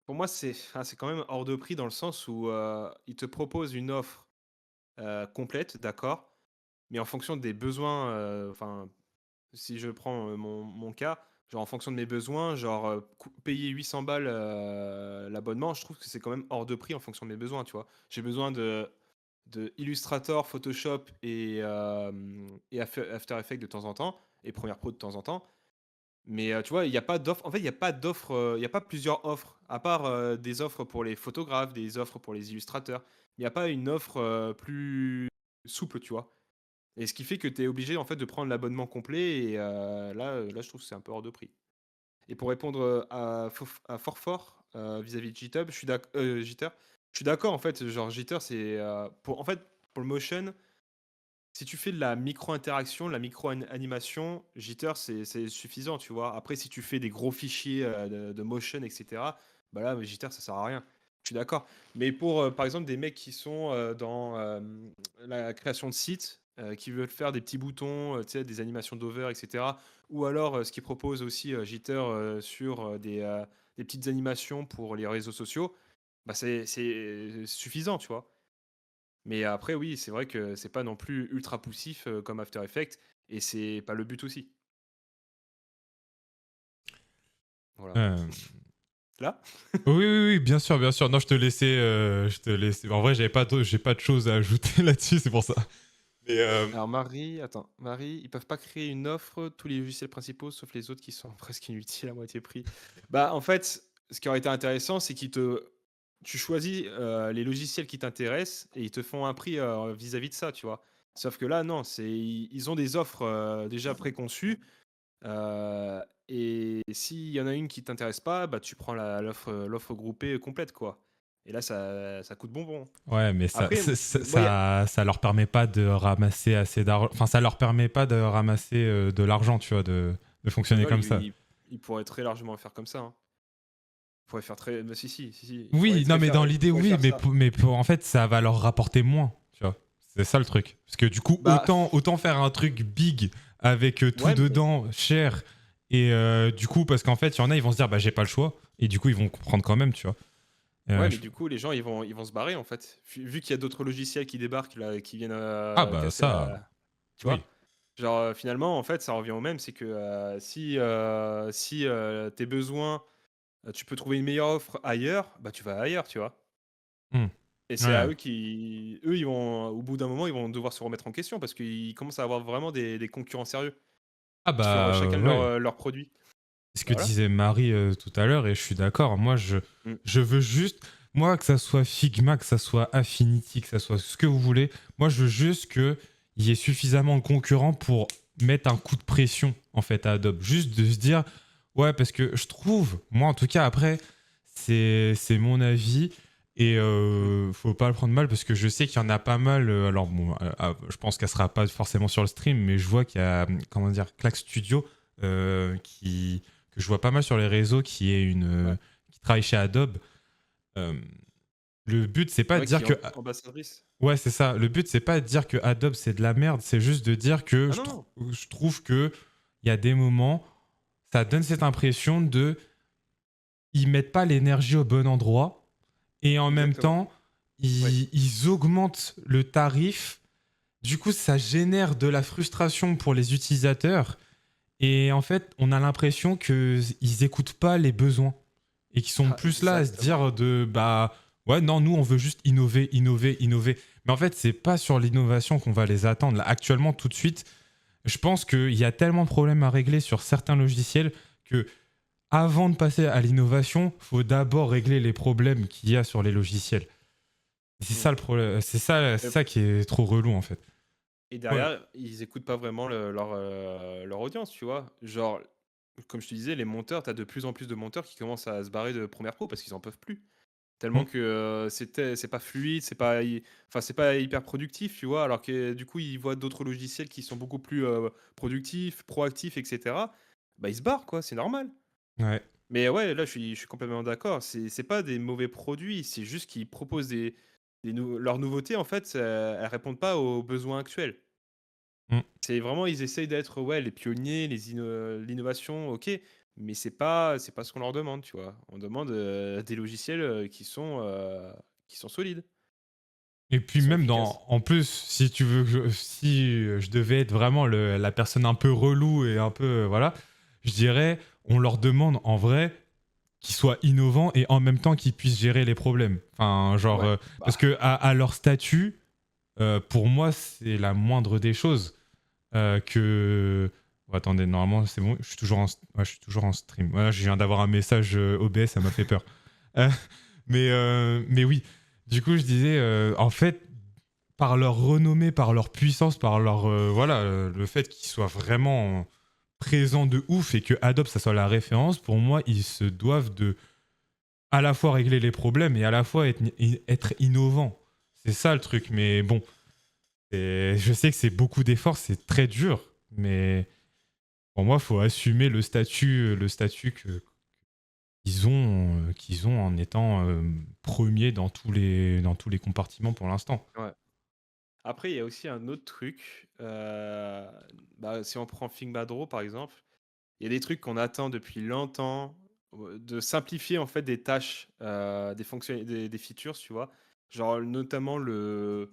pour moi, c'est quand même hors de prix dans le sens où ils te proposent une offre complète, d'accord, mais en fonction des besoins, enfin, si je prends mon cas, genre en fonction de mes besoins, genre payer 800 balles l'abonnement, je trouve que c'est quand même hors de prix en fonction de mes besoins, tu vois. J'ai besoin de Illustrator, Photoshop et After Effects de temps en temps, et Premiere Pro de temps en temps. Mais tu vois, il n'y a pas d'offre. En fait, il n'y a pas d'offre, il n'y a pas plusieurs offres, à part des offres pour les photographes, des offres pour les illustrateurs. Il n'y a pas une offre plus souple, tu vois. Et ce qui fait que tu es obligé en fait de prendre l'abonnement complet et là je trouve que c'est un peu hors de prix. Et pour répondre à Forfort vis-à-vis de Jitter, je suis d'accord en fait, genre Jitter c'est en fait pour le motion, si tu fais de la micro-interaction, de la micro-animation, Jitter c'est suffisant, tu vois. Après si tu fais des gros fichiers de motion, etc., bah là Jitter ça sert à rien. Je suis d'accord. Mais pour par exemple des mecs qui sont dans la création de sites, qui veulent faire des petits boutons, tu sais, des animations d'over, etc. Ou alors ce qu'ils proposent aussi Jitter sur des petites animations pour les réseaux sociaux, bah c'est suffisant, tu vois. Mais après, oui, c'est vrai que c'est pas non plus ultra poussif comme After Effects, et c'est pas le but aussi. Voilà. Euh, Là? Oui, oui, oui, bien sûr, bien sûr. Non, je te laissais. En vrai, j'ai pas de choses à ajouter là-dessus, c'est pour ça. Mais Alors Marie, ils peuvent pas créer une offre, tous les logiciels principaux, sauf les autres qui sont presque inutiles à moitié prix. Bah en fait, ce qui aurait été intéressant, c'est tu choisis les logiciels qui t'intéressent et ils te font un prix vis-à-vis de ça, tu vois. Sauf que là, non, ils ont des offres déjà préconçues. Et s'il y en a une qui t'intéresse pas, bah tu prends l'offre groupée complète, quoi. Et là, ça coûte bonbon. ouais, mais Après, moi, ça leur permet pas de ramasser assez d'argent. Enfin, ça leur permet pas de ramasser de l'argent, tu vois, de ils fonctionner veulent, comme ça. ils pourraient très largement faire comme ça, hein. Ils pourraient faire très. Bah, si, Oui, non, mais dans ils l'idée, pourraient oui, faire ça. en fait, ça va leur rapporter moins, tu vois. C'est ça le truc. Parce que du coup, Bah, autant faire un truc big avec tout ouais, mais, dedans, cher, et du coup, parce qu'en fait, il y en a, ils vont se dire, bah, j'ai pas le choix, et du coup, ils vont comprendre quand même, tu vois. ouais, mais Je- du coup, les gens, ils vont se barrer, en fait. Vu qu'il y a d'autres logiciels qui débarquent, là, qui viennent Ah, bah, casser ça, la. Tu oui. vois? Genre, finalement, en fait, ça revient au même, c'est que si tes besoins tu peux trouver une meilleure offre ailleurs, bah, tu vas ailleurs, tu vois? Hmm. Et c'est à Ouais. eux, ils vont au bout d'un moment, ils vont devoir se remettre en question parce qu'ils commencent à avoir vraiment des concurrents sérieux. Ah bah Chacun ouais. leur produit. C'est ce Bah que voilà. disait Marie tout à l'heure, et je suis d'accord. Moi, Mm. je veux juste, moi, que ça soit Figma, que ça soit Affinity, que ça soit ce que vous voulez, moi, je veux juste qu'il y ait suffisamment de concurrents pour mettre un coup de pression, en fait, à Adobe. Juste de se dire, ouais, parce que je trouve, moi, en tout cas, après, c'est mon avis, et Mm. faut pas le prendre mal, parce que je sais qu'il y en a pas mal. Alors, bon, je pense qu'elle sera pas forcément sur le stream, mais je vois qu'il y a, comment dire, Clack Studio qui que je vois pas mal sur les réseaux, Ouais. qui travaille chez Adobe. Euh, le but, c'est pas de Ouais, dire qui est que. ambassadrice. Ouais, c'est ça. Le but, c'est pas de dire que Adobe, c'est de la merde. C'est juste de dire que Ah non, non. je trouve que il y a des moments, ça donne cette impression de. Ils mettent pas l'énergie au bon endroit. Et en même Exactement. temps, Ouais. ils augmentent le tarif. Du coup, ça génère de la frustration pour les utilisateurs. Et en fait, on a l'impression qu'ils n'écoutent pas les besoins et qu'ils sont Ah, plus là à se exactement. dire de bah ouais, non, nous on veut juste innover, innover, innover. Mais en fait, c'est pas sur l'innovation qu'on va les attendre. Là, actuellement, tout de suite, je pense qu'il y a tellement de problèmes à régler sur certains logiciels que avant de passer à l'innovation, faut d'abord régler les problèmes qu'il y a sur les logiciels. C'est Mm. ça le problème, c'est Et ça qui est trop relou en fait. et Ouais. derrière, ils écoutent pas vraiment leur audience, tu vois. Genre, comme je te disais, les monteurs, tu as de plus en plus de monteurs qui commencent à se barrer de Premiere Pro parce qu'ils en peuvent plus. Mm. Tellement que c'est pas fluide, enfin, c'est pas hyper productif, tu vois. Alors que du coup, ils voient d'autres logiciels qui sont beaucoup plus productifs, proactifs, etc. Bah, ils se barrent, quoi, c'est normal. Ouais. Mais ouais, là, je suis complètement d'accord. C'est pas des mauvais produits, c'est juste qu'ils proposent leurs nouveautés, en fait, elles répondent pas aux besoins actuels. Mm. C'est vraiment, ils essayent d'être, ouais, les pionniers, l'innovation, ok, mais c'est pas ce qu'on leur demande, tu vois. On demande des logiciels qui sont solides, Et qui puis sont même efficaces. en plus, si tu veux, si je devais être vraiment la personne un peu relou et un peu voilà, je dirais, on leur demande en vrai qu'ils soient innovants et en même temps qu'ils puissent gérer les problèmes. Enfin, genre, Ouais, parce bah, que à leur statut, pour moi, c'est la moindre des choses que. Oh, attendez, normalement c'est bon, je suis toujours en stream. Voilà, je viens d'avoir un message OBS, ça m'a fait peur. Euh, mais oui, du coup, je disais, en fait, par leur renommée, par leur puissance, par leur voilà, le fait qu'ils soient vraiment présents de ouf et que Adobe ça soit la référence, pour moi, ils se doivent de à la fois régler les problèmes et à la fois être innovants. C'est ça le truc, mais bon, je sais que c'est beaucoup d'efforts, c'est très dur, mais pour moi, il faut assumer le statut qu'ils ont en étant premier dans tous les compartiments pour l'instant. ouais. Après, il y a aussi un autre truc. Bah, si on prend Figma Draw, par exemple, il y a des trucs qu'on attend depuis longtemps, de simplifier en fait des tâches, des fonctions, des features, tu vois. Genre notamment le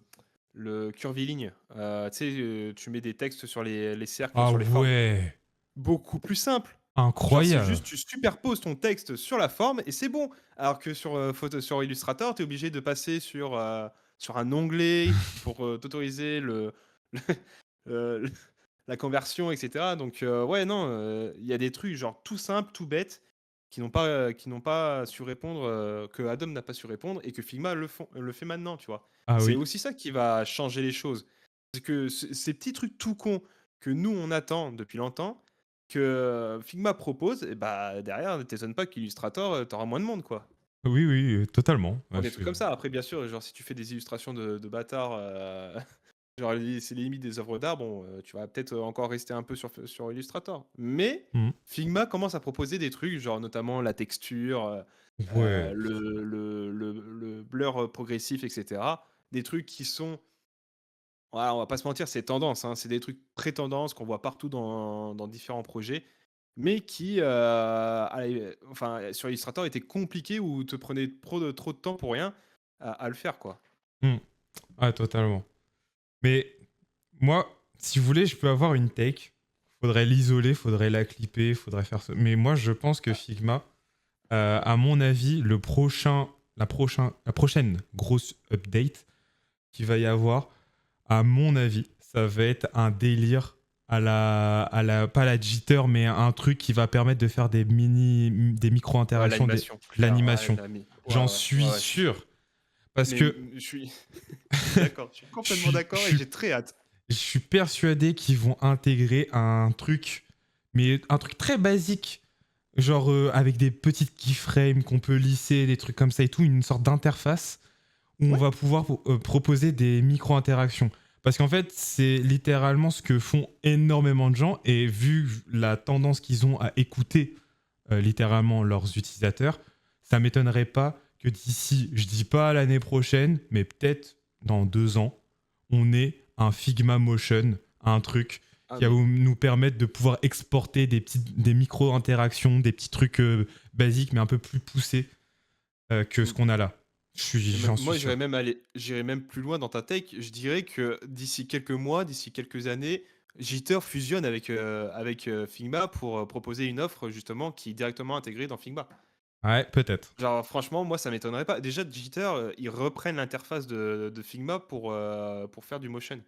curviligne. Tu sais, tu mets des textes sur les cercles, Ah sur les formes. ouais, Beaucoup plus simple. Genre, c'est incroyable. juste, tu superposes ton texte sur la forme et c'est bon. Alors que sur Illustrator, tu es obligé de passer sur un onglet pour t'autoriser euh, la conversion, etc. Donc, ouais, non, il y a des trucs genre tout simples, tout bêtes, qui n'ont pas su répondre, que Adobe n'a pas su répondre et que Figma le fait maintenant, tu vois. Ah C'est oui, aussi ça qui va changer les choses. Parce que ces petits trucs tout cons que nous, on attend depuis longtemps, que Figma propose, et bah derrière, ne t'étonne pas qu'Illustrator, t'auras moins de monde, quoi. oui, oui, totalement. Pour Ouais, des trucs comme ça. Après, bien sûr, genre si tu fais des illustrations de bâtards, genre c'est les limites des œuvres d'art, bon, tu vas peut-être encore rester un peu sur Illustrator. Mais Mhm. Figma commence à proposer des trucs, genre notamment la texture, Ouais. le blur progressif, etc. Des trucs qui sont, voilà, on va pas se mentir, c'est tendance, hein, c'est des trucs très tendance qu'on voit partout dans différents projets, mais qui, enfin, sur Illustrator étaient compliqués ou te prenaient trop de temps pour rien à le faire, quoi. Mhm. Ah, totalement. Mais moi, si vous voulez, je peux avoir une take. Faudrait l'isoler, faudrait la clipper, faudrait faire ça. Mais moi, je pense que Figma, à mon avis, la prochaine grosse update qu'il va y avoir, à mon avis, ça va être un délire pas la jitter, mais un truc qui va permettre de faire des Ouais, micro-interactions, l'animation, plus clair. Ouais, l'animation. ouais, J'en ouais, ouais, suis ouais, je suis sûr. sûr. Parce Mais que je suis, je suis d'accord, je suis je complètement suis, je d'accord et suis, j'ai très hâte. je suis persuadé qu'ils vont intégrer un truc, mais un truc très basique, genre avec des petites keyframes qu'on peut lisser, des trucs comme ça et tout, une sorte d'interface où on Ouais, va pouvoir proposer des micro-interactions. Parce qu'en fait, c'est littéralement ce que font énormément de gens, et vu la tendance qu'ils ont à écouter littéralement leurs utilisateurs, ça m'étonnerait pas que d'ici, je dis pas l'année prochaine, mais peut-être dans 2 ans, on ait un Figma Motion, un truc ah qui va mais nous permettre de pouvoir exporter des micro-interactions, des petits trucs basiques, mais un peu plus poussés que ce mm. qu'on a là. Et J'en suis moi, sûr. j'irais même plus loin dans ta take. Je dirais que d'ici quelques mois, d'ici quelques années, Jitter fusionne avec Figma pour proposer une offre justement qui est directement intégrée dans Figma. Ouais, peut-être. Genre, franchement, moi, ça m'étonnerait pas. Déjà, Jitter, ils reprennent l'interface de Figma pour faire du motion.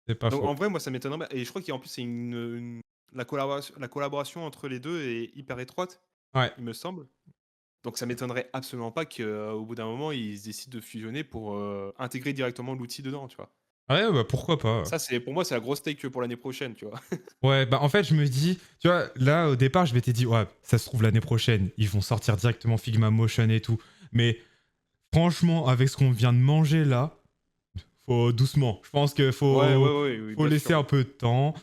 C'est pas Donc, en faux. vrai, moi, ça m'étonnerait pas. Et je crois qu'en plus, la collaboration entre les deux est hyper étroite, Ouais. il me semble. Donc, ça m'étonnerait absolument pas qu'au bout d'un moment, ils décident de fusionner pour intégrer directement l'outil dedans, tu vois. Ouais, bah pourquoi pas. Ça, pour moi, c'est la grosse take pour l'année prochaine, tu vois. Ouais, bah en fait, je me dis, tu vois, là au départ, je m'étais dit, ouais, ça se trouve l'année prochaine, ils vont sortir directement Figma Motion et tout. Mais franchement, avec ce qu'on vient de manger là, faut doucement. Je pense qu'il Ouais, ouais, ouais, oui, faut bien laisser sûr. un peu de temps.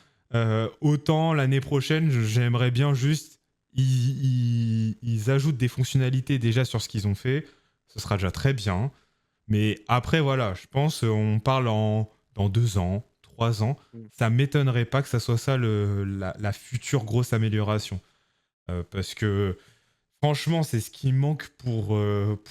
Autant l'année prochaine, j'aimerais bien juste, ils ajoutent des fonctionnalités déjà sur ce qu'ils ont fait. Ce sera déjà très bien. Mais après, voilà, je pense, on parle dans 2 ans, 3 ans. Mm. Ça m'étonnerait pas que ça soit ça la future grosse amélioration. Parce que franchement, c'est ce qui manque pour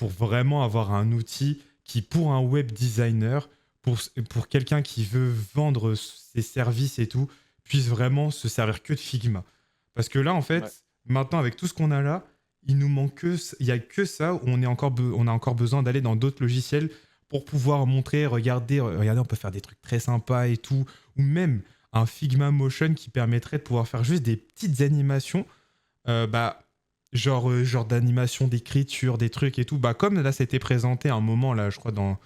vraiment avoir un outil qui, pour un web designer, pour quelqu'un qui veut vendre ses services et tout, puisse vraiment se servir que de Figma. Parce que là, en Ouais. fait, maintenant, avec tout ce qu'on a là, il nous manque il y a que ça où on a encore besoin d'aller dans d'autres logiciels pour pouvoir montrer, regardez, on peut faire des trucs très sympas et tout, ou même un Figma Motion qui permettrait de pouvoir faire juste des petites animations, bah, genre d'animation, d'écriture, des trucs et tout. Bah, comme là, c'était présenté à un moment, là, je crois, dans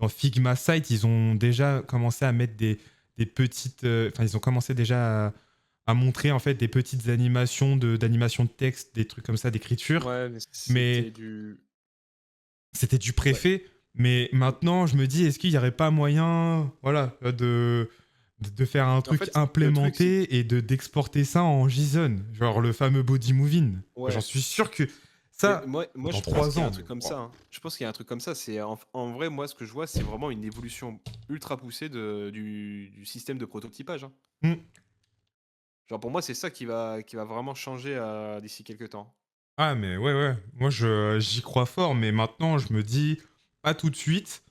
Figma Site, ils ont déjà commencé à mettre des petites. Enfin, ils ont commencé déjà à montrer, en fait, des petites animations d'animation de texte, des trucs comme ça, d'écriture. Ouais, mais Mais c'était du. c'était du Ouais. préfet. Mais Mm. maintenant, je me dis, est-ce qu'il n'y aurait pas moyen, voilà, de faire un En truc fait, le truc, c'est. implémenté et d'exporter ça en JSON, genre le fameux body moving. J'en Ouais. suis sûr que Mais ça, moi, dans je pense 3 qu'il y a un ans. truc comme Wow. ça, hein. Je pense qu'il y a un truc comme ça. C'est en vrai, moi, ce que je vois, c'est vraiment une évolution ultra poussée du système de prototypage, hein. Hmm. Genre, pour moi, c'est ça qui va vraiment changer d'ici quelques temps. Ah, mais ouais, ouais. Moi, j'y crois fort, mais maintenant, je me dis, pas tout de suite,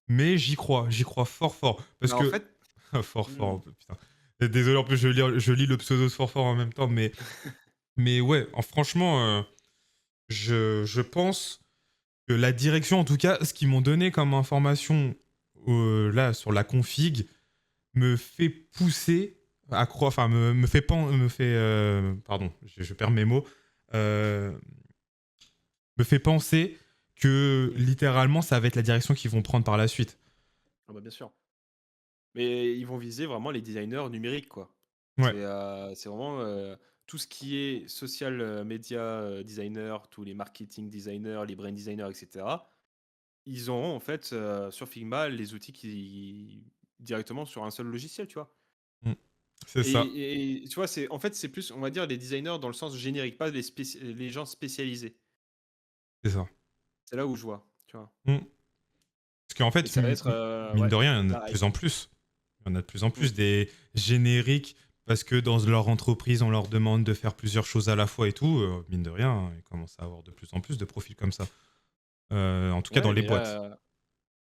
mais j'y crois. J'y crois fort, fort. Mais Parce en que. fait, Fort, hmm, fort, putain. Désolé, en plus, je lis le pseudo de fort, fort en même temps, mais ouais, franchement, je pense que la direction, en tout cas, ce qu'ils m'ont donné comme information là sur la config, me fait pousser à croire, enfin me fait pardon, je perds mes mots, euh, me fait penser que hmm. littéralement ça va être la direction qu'ils vont prendre par la suite. Ah bah, bien sûr. Mais ils vont viser vraiment les designers numériques, quoi. Ouais. C'est vraiment tout ce qui est social media designer, tous les marketing designers, les brand designers, etc. Ils auront en fait sur Figma les outils qui directement sur un seul logiciel, tu vois. Mm. C'est ça, Et tu vois, en fait, c'est plus, on va dire, les designers dans le sens générique, pas les gens spécialisés. c'est ça. C'est là où je vois, tu vois. Mm. Parce qu'en Et fait, ça va être, mine ouais, de rien, il y en a de la hype. plus en plus. Il y en a de plus en Mm. plus des génériques parce que dans leur entreprise, on leur demande de faire plusieurs choses à la fois et tout. Mine de rien, ils commencent à avoir de plus en plus de profils comme ça. En tout cas, dans Ouais, les mais boîtes.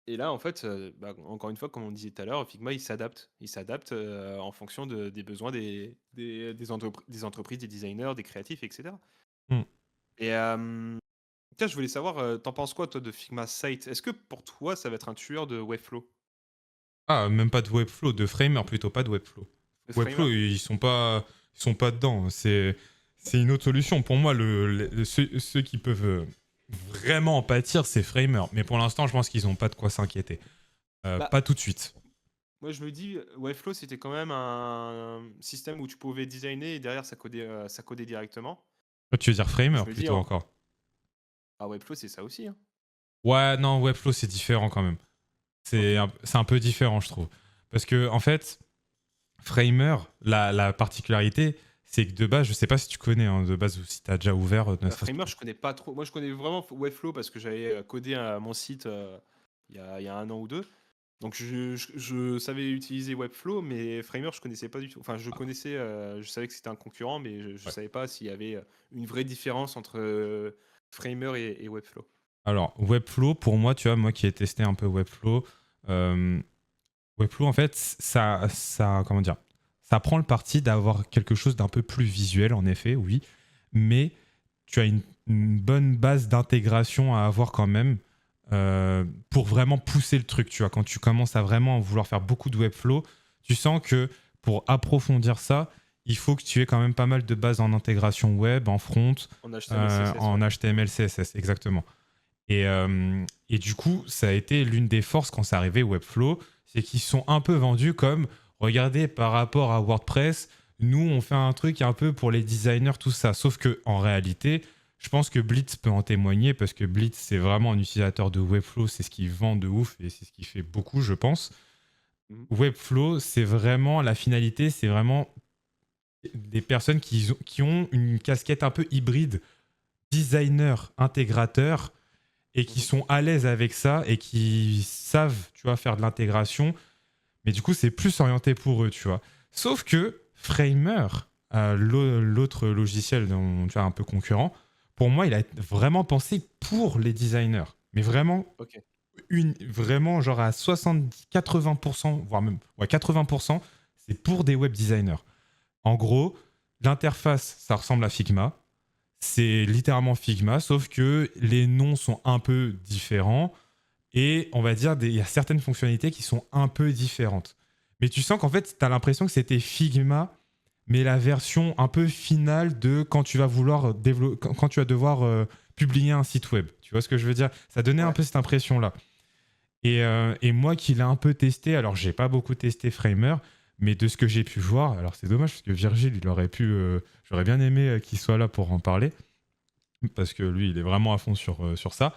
là, en fait, bah, encore une fois, comme on disait tout à l'heure, Figma, il s'adapte. Il s'adapte en fonction des besoins des entreprises, des designers, des créatifs, etc. Hmm. Et tiens, je voulais savoir, t'en penses quoi, toi, de Figma Site? Est-ce que pour toi, ça va être un tueur de Webflow? Ah, même pas de Webflow, de Framer plutôt, pas de Webflow. Webflow, ils sont pas dedans. C'est une autre solution. Pour moi, ceux qui peuvent vraiment en pâtir, c'est Framer. Mais pour l'instant, je pense qu'ils n'ont pas de quoi s'inquiéter. Bah, Pas tout de suite. moi, je me dis, Webflow, c'était quand même un système où tu pouvais designer et derrière, ça codait directement. Tu veux dire Framer Je me dis, plutôt encore. Webflow, c'est ça aussi. Hein. Ouais, non, Webflow, c'est différent quand même. C'est un peu différent, je trouve. Parce que, en fait, Framer, la particularité, c'est que de base, je sais pas si tu connais, hein, de base, ou si tu as déjà ouvert. Framer, je connais pas trop. Moi, je connais vraiment Webflow parce que j'avais codé mon site il y a 1 an ou 2. Donc, je savais utiliser Webflow, mais Framer, je connaissais pas du tout. Enfin, je connaissais, je savais que c'était un concurrent, mais je Ouais. savais pas s'il y avait une vraie différence entre Framer et Webflow. Alors, Webflow, pour moi, tu vois, moi qui ai testé un peu Webflow, Webflow, en fait, comment dire, ça prend le parti d'avoir quelque chose d'un peu plus visuel, en effet, oui, mais tu as une bonne base d'intégration à avoir quand même pour vraiment pousser le truc, tu vois. Quand tu commences à vraiment vouloir faire beaucoup de Webflow, tu sens que pour approfondir ça, il faut que tu aies quand même pas mal de bases en intégration web, en front, En HTML, CSS. en HTML, CSS, exactement. Et du coup, ça a été l'une des forces quand c'est arrivé Webflow, c'est qu'ils sont un peu vendus comme, regardez, par rapport à WordPress, nous, on fait un truc un peu pour les designers, tout ça. Sauf que en réalité, je pense que Blitz peut en témoigner parce que Blitz, c'est vraiment un utilisateur de Webflow, c'est ce qui vend de ouf et c'est ce qui fait beaucoup, je pense. Webflow, c'est vraiment la finalité, c'est vraiment des personnes qui ont une casquette un peu hybride, designer, intégrateur, et qui sont à l'aise avec ça et qui savent, tu vois, faire de l'intégration. Mais du coup, c'est plus orienté pour eux, tu vois. Sauf que Framer, l'autre logiciel dont, tu vois, un peu concurrent, pour moi, il a vraiment pensé pour les designers. Mais vraiment, vraiment genre à 70-80%, voire même 80%, c'est pour des web designers. En gros, l'interface, ça ressemble à Figma. C'est littéralement Figma, sauf que les noms sont un peu différents et on va dire il y a certaines fonctionnalités qui sont un peu différentes. Mais tu sens qu'en fait, tu as l'impression que c'était Figma, mais la version un peu finale de quand tu vas vouloir quand tu vas devoir publier un site web. Tu vois ce que je veux dire? Ça donnait un peu cette impression-là. Et moi qui l'ai un peu testé, alors j'ai pas beaucoup testé Framer, mais de ce que j'ai pu voir, alors c'est dommage parce que Virgile, il aurait pu, j'aurais bien aimé qu'il soit là pour en parler, parce que lui, il est vraiment à fond sur ça.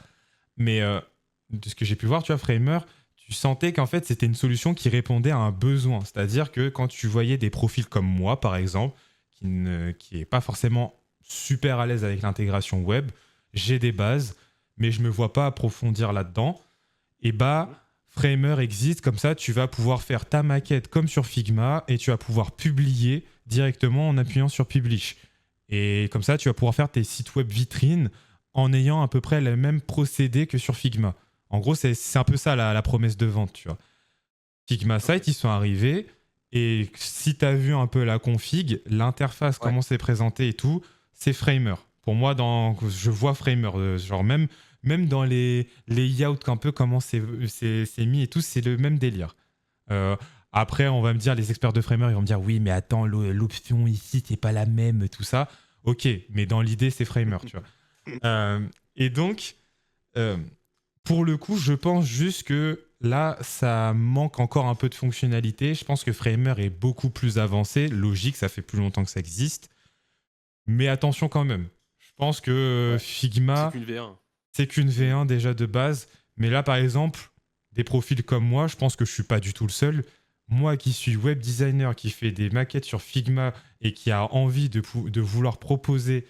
Mais de ce que j'ai pu voir, tu vois, Framer, tu sentais qu'en fait, c'était une solution qui répondait à un besoin. C'est-à-dire que quand tu voyais des profils comme moi, par exemple, qui n'est pas forcément super à l'aise avec l'intégration web, j'ai des bases, mais je me vois pas approfondir là-dedans. Et bah, Framer existe, comme ça tu vas pouvoir faire ta maquette comme sur Figma et tu vas pouvoir publier directement en appuyant sur Publish. Et comme ça tu vas pouvoir faire tes sites web vitrines en ayant à peu près le même procédé que sur Figma. En gros, c'est un peu ça la promesse de vente, tu vois. Figma Site, ils sont arrivés et si tu as vu un peu la config, l'interface, comment c'est présenté et tout, c'est Framer. Pour moi, je vois Framer, genre même dans les layouts, un peu comment c'est mis et tout, c'est le même délire. Après, on va me dire, les experts de Framer, ils vont me dire, oui, mais attends, l'option ici, c'est pas la même, tout ça. Ok, mais dans l'idée, c'est Framer, tu vois. Et donc, pour le coup, je pense juste que là, ça manque encore un peu de fonctionnalité. Je pense que Framer est beaucoup plus avancé. Logique, ça fait plus longtemps que ça existe. Mais attention quand même. Je pense que Figma... C'est qu'une V1. C'est qu'une V1 déjà de base. Mais là, par exemple, des profils comme moi, je pense que je suis pas du tout le seul. Moi qui suis web designer, qui fait des maquettes sur Figma et qui a envie de vouloir proposer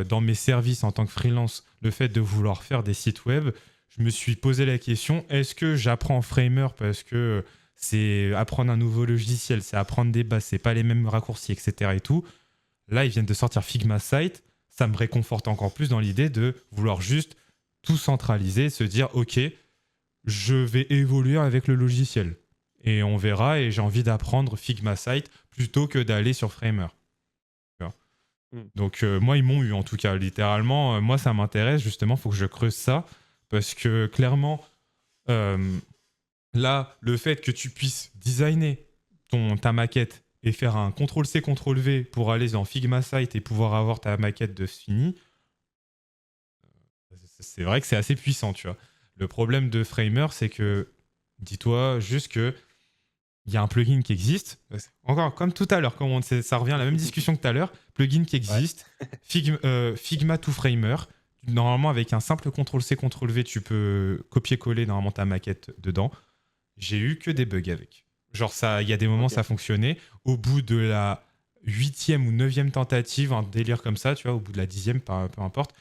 dans mes services en tant que freelance le fait de vouloir faire des sites web, je me suis posé la question, est-ce que j'apprends Framer parce que c'est apprendre un nouveau logiciel, c'est apprendre des bases, c'est pas les mêmes raccourcis, etc. et tout. Là, ils viennent de sortir Figma Site. Ça me réconforte encore plus dans l'idée de vouloir juste tout centraliser, se dire, OK, je vais évoluer avec le logiciel. Et on verra, et j'ai envie d'apprendre Figma Site plutôt que d'aller sur Framer. Donc moi, ils m'ont eu en tout cas, littéralement. Moi, ça m'intéresse, justement, il faut que je creuse ça. Parce que clairement, là, le fait que tu puisses designer ta maquette et faire un CTRL-C, CTRL-V pour aller dans Figma Site et pouvoir avoir ta maquette de fini, c'est vrai que c'est assez puissant, tu vois. Le problème de Framer, c'est que, dis-toi juste que il y a un plugin qui existe. Encore, comme tout à l'heure, ça revient à la même discussion que tout à l'heure. Plugin qui Ouais. existe, Figma to Framer. Normalement, avec un simple CTRL-C, CTRL-V, tu peux copier-coller normalement ta maquette dedans. J'ai eu que des bugs avec. Genre, il y a des moments, Ok. ça fonctionnait. Au bout de la 8e ou 9e tentative, un délire comme ça, tu vois, au bout de la 10e, peu importe,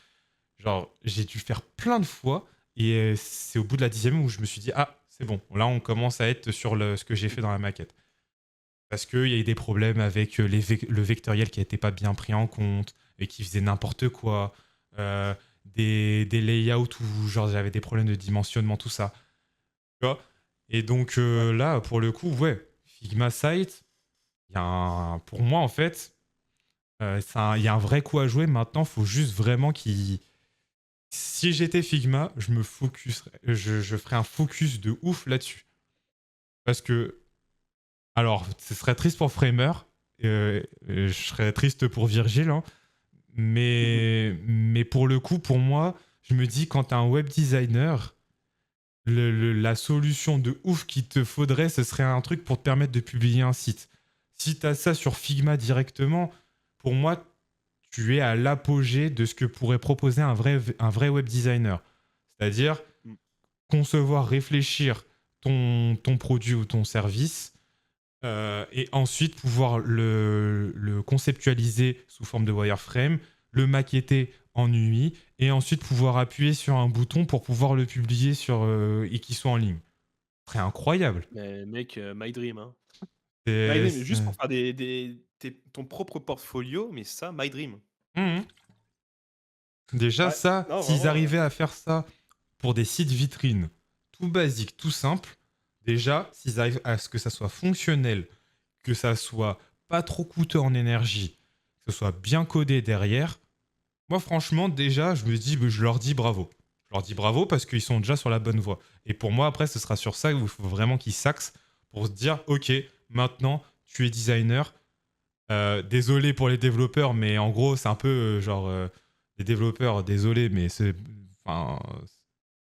genre, j'ai dû faire plein de fois. Et c'est au bout de la 10e où je me suis dit, ah, c'est bon, là, on commence à être sur ce que j'ai fait dans la maquette. Parce qu'il y a eu des problèmes avec le vectoriel qui n'était pas bien pris en compte et qui faisait n'importe quoi. Euh, des layouts où genre j'avais des problèmes de dimensionnement, tout ça. Tu vois. Et donc Ouais. là, pour le coup, ouais, Figma Site, pour moi, en fait, il y a un vrai coup à jouer. Maintenant, il faut juste vraiment qu'il. Si j'étais Figma, je ferais un focus de ouf là-dessus. Parce que alors, ce serait triste pour Framer, je serais triste pour Virgile, hein, mais pour le coup, pour moi, je me dis, quand tu es un web designer, la solution de ouf qu'il te faudrait, ce serait un truc pour te permettre de publier un site. Si tu as ça sur Figma directement, pour moi, tu es à l'apogée de ce que pourrait proposer un vrai web designer. C'est-à-dire Mm. concevoir, réfléchir ton produit ou ton service et ensuite pouvoir le conceptualiser sous forme de wireframe, le maqueter en UI et ensuite pouvoir appuyer sur un bouton pour pouvoir le publier et qu'il soit en ligne. Ce serait incroyable. Mais mec, my dream, hein. My C'est, dream, juste c'est- pour faire ton propre portfolio, mais ça, my dream. Mhm. Déjà, Ouais. ça, Non, s'ils vraiment. arrivaient à faire ça pour des sites vitrines, tout basique, tout simple, déjà, s'ils arrivent à ce que ça soit fonctionnel, que ça soit pas trop coûteux en énergie, que ce soit bien codé derrière, moi, franchement, déjà, je leur dis bravo. Je leur dis bravo parce qu'ils sont déjà sur la bonne voie. Et pour moi, après, ce sera sur ça où il faut vraiment qu'ils s'axent pour se dire, OK, maintenant, tu es designer. Désolé pour les développeurs, mais en gros, c'est un peu les développeurs, désolé, mais enfin,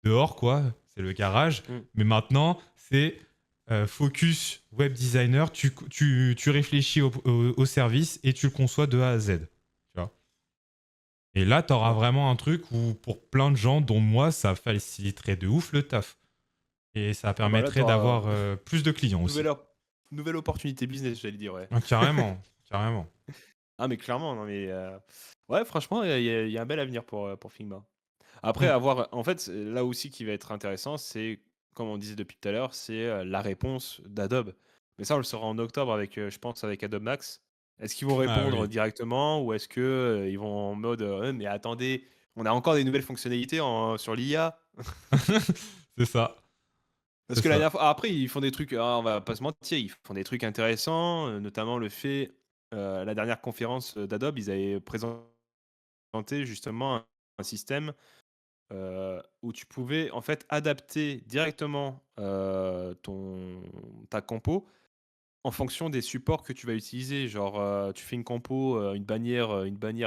dehors, quoi. C'est le garage. Mm. Mais maintenant, c'est focus web designer. Tu réfléchis au service et tu le conçois de A à Z. Tu vois. Et là, tu auras Ouais. vraiment un truc où, pour plein de gens, dont moi, ça faciliterait de ouf le taf. Et ça Ah bah là, permettrait t'auras d'avoir plus de clients aussi. nouvelle, op- nouvelle opportunité business, j'allais dire, ouais. Ah, carrément, carrément. Ah, mais clairement, non, mais ouais, franchement, il y a un bel avenir pour Figma. Après, Mm. avoir, en fait, là aussi qui va être intéressant, c'est, comme on disait depuis tout à l'heure, c'est la réponse d'Adobe. Mais ça, on le saura en octobre avec, je pense, avec Adobe Max. Est-ce qu'ils vont Ah répondre oui, directement ou est-ce que ils vont en mode, mais attendez, on a encore des nouvelles fonctionnalités sur l'IA? c'est ça. Parce C'est que la ça. dernière fois, après, ils font des trucs, on va pas se mentir, ils font des trucs intéressants, notamment le fait, la dernière conférence d'Adobe, ils avaient présenté justement un système où tu pouvais en fait adapter directement ta compo en fonction des supports que tu vas utiliser. Genre, tu fais une compo, une bannière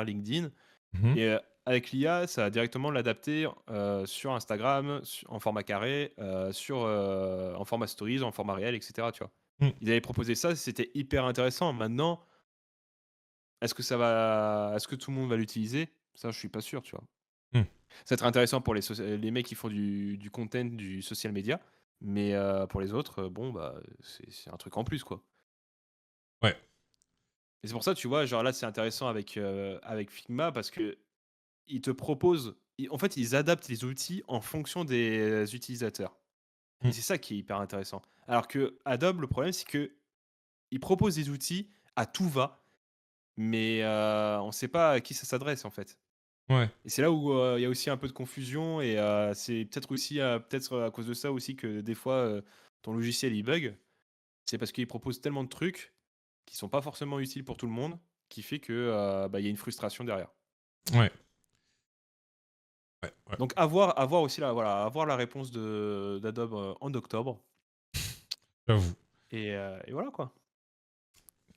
LinkedIn, Mhm. et avec l'IA, ça va directement l'adapter sur Instagram, en format carré, en format stories, en format réel, etc. Tu vois. Mm. Ils avaient proposé ça, c'était hyper intéressant. Maintenant, est-ce que tout le monde va l'utiliser? Ça, je suis pas sûr, tu vois. Mm. Ça va être intéressant pour les mecs qui font du content, du social media, mais pour les autres, bon, bah, c'est un truc en plus, quoi. Ouais. Et c'est pour ça, tu vois, genre là, c'est intéressant avec Figma parce que ils te proposent, en fait, ils adaptent les outils en fonction des utilisateurs. Et Mm. c'est ça qui est hyper intéressant. Alors que Adobe, le problème, c'est que ils proposent des outils à tout va, mais on ne sait pas à qui ça s'adresse, en fait. Ouais. Et c'est là où il y a aussi un peu de confusion et c'est peut-être aussi peut-être à cause de ça aussi que des fois ton logiciel il bug. C'est parce qu'il propose tellement de trucs qui sont pas forcément utiles pour tout le monde, qui fait que bah, il y a une frustration derrière. Ouais. Ouais. Ouais. Donc avoir aussi avoir la réponse d'Adobe en octobre J'avoue. et voilà quoi.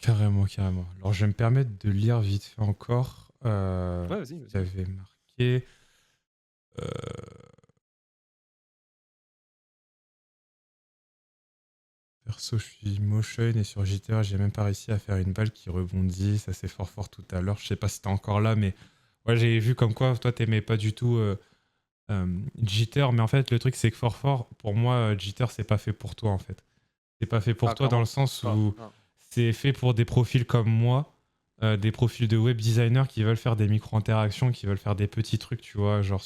Carrément, carrément. Alors, je vais me permettre de lire vite fait encore Ouais, vas-y, ce qu'il vas-y. avait marqué. Euh, Perso, je suis motion et sur JTR, j'ai même pas réussi à faire une balle qui rebondit. Ça, c'est fort fort tout à l'heure. Je sais pas si t'es encore là, mais ouais, j'ai vu comme quoi toi, t'aimais pas du tout Jitter. Mais en fait, le truc, c'est que fort fort, pour moi, Jitter, c'est pas fait pour toi en fait. C'est pas fait pour Ah, toi dans le clairement. sens Ah, où ah. c'est fait pour des profils comme moi, des profils de web designers qui veulent faire des micro-interactions, qui veulent faire des petits trucs, tu vois, genre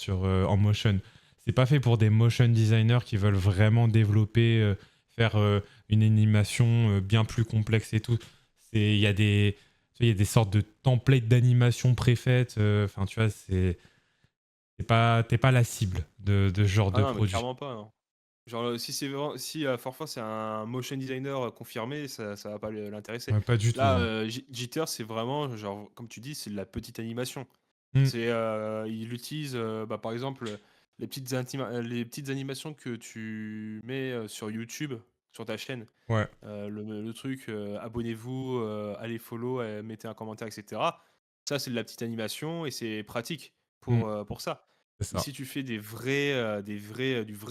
en motion. C'est pas fait pour des motion designers qui veulent vraiment développer, faire une animation bien plus complexe et tout. Il y a des, tu vois, il y a des sortes de templates d'animation préfaites. Enfin, tu vois, t'es pas la cible de ce genre Ah de non, mais produit. clairement pas, non. Genre, si c'est vraiment, si Forfort c'est un motion designer confirmé, ça va pas l'intéresser. Ouais, pas du tout. Là, Non. Jitter, c'est vraiment, genre, comme tu dis, c'est de la petite animation. Hmm, C'est, il utilise, bah, par exemple, les petites animations que tu mets sur YouTube, sur ta chaîne. ouais. Le truc, abonnez-vous, allez follow, mettez un commentaire, etc. Ça, c'est de la petite animation et c'est pratique Hmm, pour ça. c'est Mais ça. si tu fais du vrai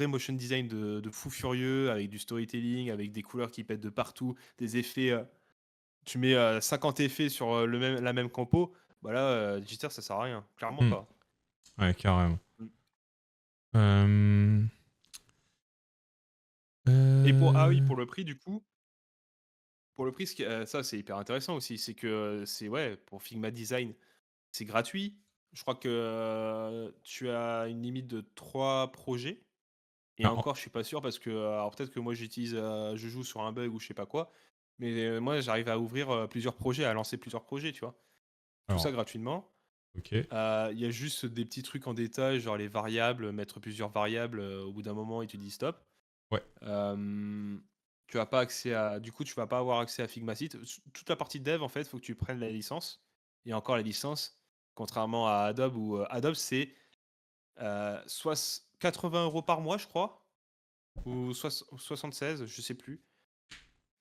motion design de fou furieux, avec du storytelling, avec des couleurs qui pètent de partout, des effets, tu mets 50 effets sur la même compo, bah là, Jitter, ça sert à rien. Clairement Hmm, pas. ouais, carrément. Mm. Euh, Et ah oui, euh, pour le prix, du coup, pour le prix, ça, c'est hyper intéressant aussi. C'est que c'est, ouais, pour Figma Design, c'est gratuit. Je crois que tu as une limite de 3 projets. Et ah, en- encore, je suis pas sûr parce que, alors peut-être que moi je joue sur un bug ou je sais pas quoi, mais moi j'arrive à ouvrir plusieurs projets, à lancer plusieurs projets, tu vois. Tout ça alors, gratuitement. ok. Il y a juste des petits trucs en détail, genre les variables, mettre plusieurs variables, au bout d'un moment, il te dit stop. Ouais. Euh, Tu as pas accès à, du coup, tu vas pas avoir accès à Figma Site. Toute la partie dev, en fait, faut que tu prennes la licence. Et encore la licence, contrairement à Adobe, où Adobe c'est soit 80 € par mois, je crois, ou 76, je sais plus.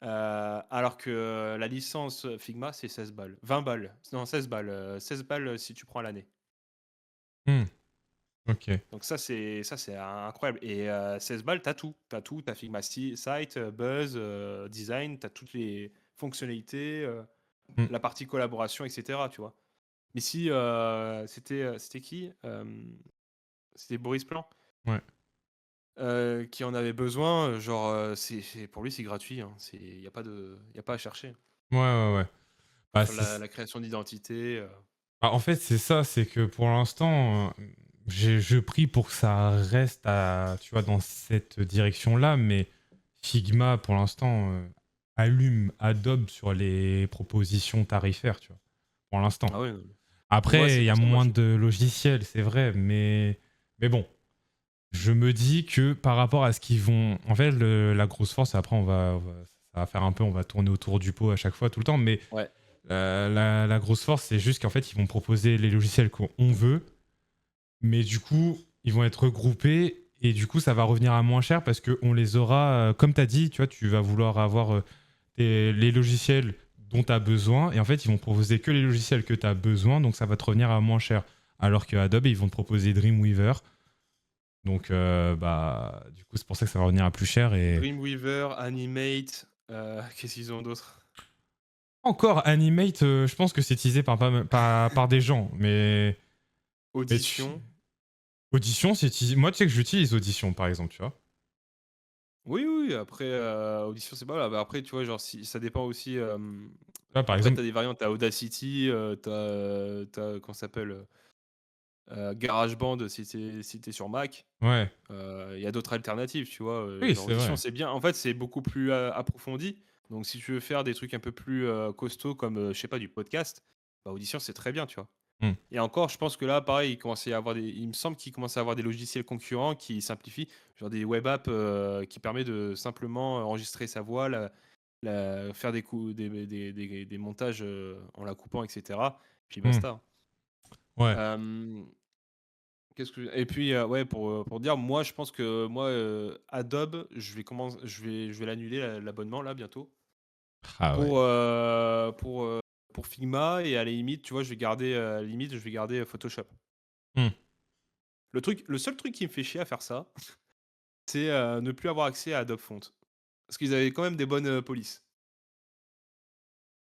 Alors que la licence Figma, c'est 16 balles. 20 balles. Non, 16 balles. 16 balles si tu prends l'année. Hmm, ok. Donc ça c'est incroyable. Et 16 balles, t'as tout. T'as tout. T'as Figma Site, Buzz, Design. T'as toutes les fonctionnalités, Hmm, la partie collaboration, etc. Tu vois. Mais si c'était qui C'était Boris Plan ouais. qui en avait besoin. Genre, pour lui, c'est gratuit. Hein. Y a pas à chercher. Ouais, ouais, ouais. Pour Bah, faire la création d'identité. bah, en fait, c'est ça, c'est que pour l'instant, je prie pour que ça reste tu vois, dans cette direction-là, mais Figma, pour l'instant, allume Adobe sur les propositions tarifaires, tu vois, pour l'instant. Ah ouais, non, moi, Après, c'est il y a pour ça, moi, moins je. de logiciels, c'est vrai, mais bon, je me dis que par rapport à ce qu'ils vont. En fait, la grosse force, après, ça va faire un peu, on va tourner autour du pot à chaque fois, tout le temps, mais Ouais. la grosse force, c'est juste qu'en fait, ils vont proposer les logiciels qu'on veut, mais du coup, ils vont être regroupés et du coup, ça va revenir à moins cher parce qu'on les aura, comme tu as dit, tu vois, tu vas vouloir avoir les logiciels dont tu as besoin et en fait, ils vont proposer que les logiciels que tu as besoin, donc ça va te revenir à moins cher. Alors que Adobe, ils vont te proposer Dreamweaver. Donc, bah, du coup, c'est pour ça que ça va revenir à plus cher. Et Dreamweaver, Animate, qu'est-ce qu'ils ont d'autre? encore, Animate, je pense que c'est utilisé par des gens. Mais Audition. Audition, c'est utilisé. Moi, tu sais que j'utilise Audition, par exemple, tu vois. Oui, oui, après, Audition, c'est pas là. Bah, après, tu vois, genre, si, ça dépend aussi. Tu vois, par Après, exemple, t'as des variantes, t'as Audacity, comment ça s'appelle GarageBand si t'es sur Mac. ouais. Il y a d'autres alternatives, tu vois. Oui, Genre c'est Audition, vrai. c'est bien. En fait, c'est beaucoup plus approfondi. Donc, si tu veux faire des trucs un peu plus costauds comme, je sais pas, du podcast, bah, Audition, c'est très bien, tu vois. Hmm. Et encore, je pense que là, pareil, il me semble qu'il commence à y avoir des logiciels concurrents qui simplifient, genre des web apps qui permettent de simplement enregistrer sa voix, faire des montages en la coupant, etc. Puis Hmm. basta. Ouais. Euh, Et puis, ouais, pour dire, moi, je pense que moi, Adobe, je vais l'annuler l'abonnement là bientôt. Ah ouais. Pour Figma et à la limite, tu vois, je vais garder, Photoshop. Hmm. Le seul truc qui me fait chier à faire ça, c'est, ne plus avoir accès à Adobe Font. Parce qu'ils avaient quand même des bonnes, polices.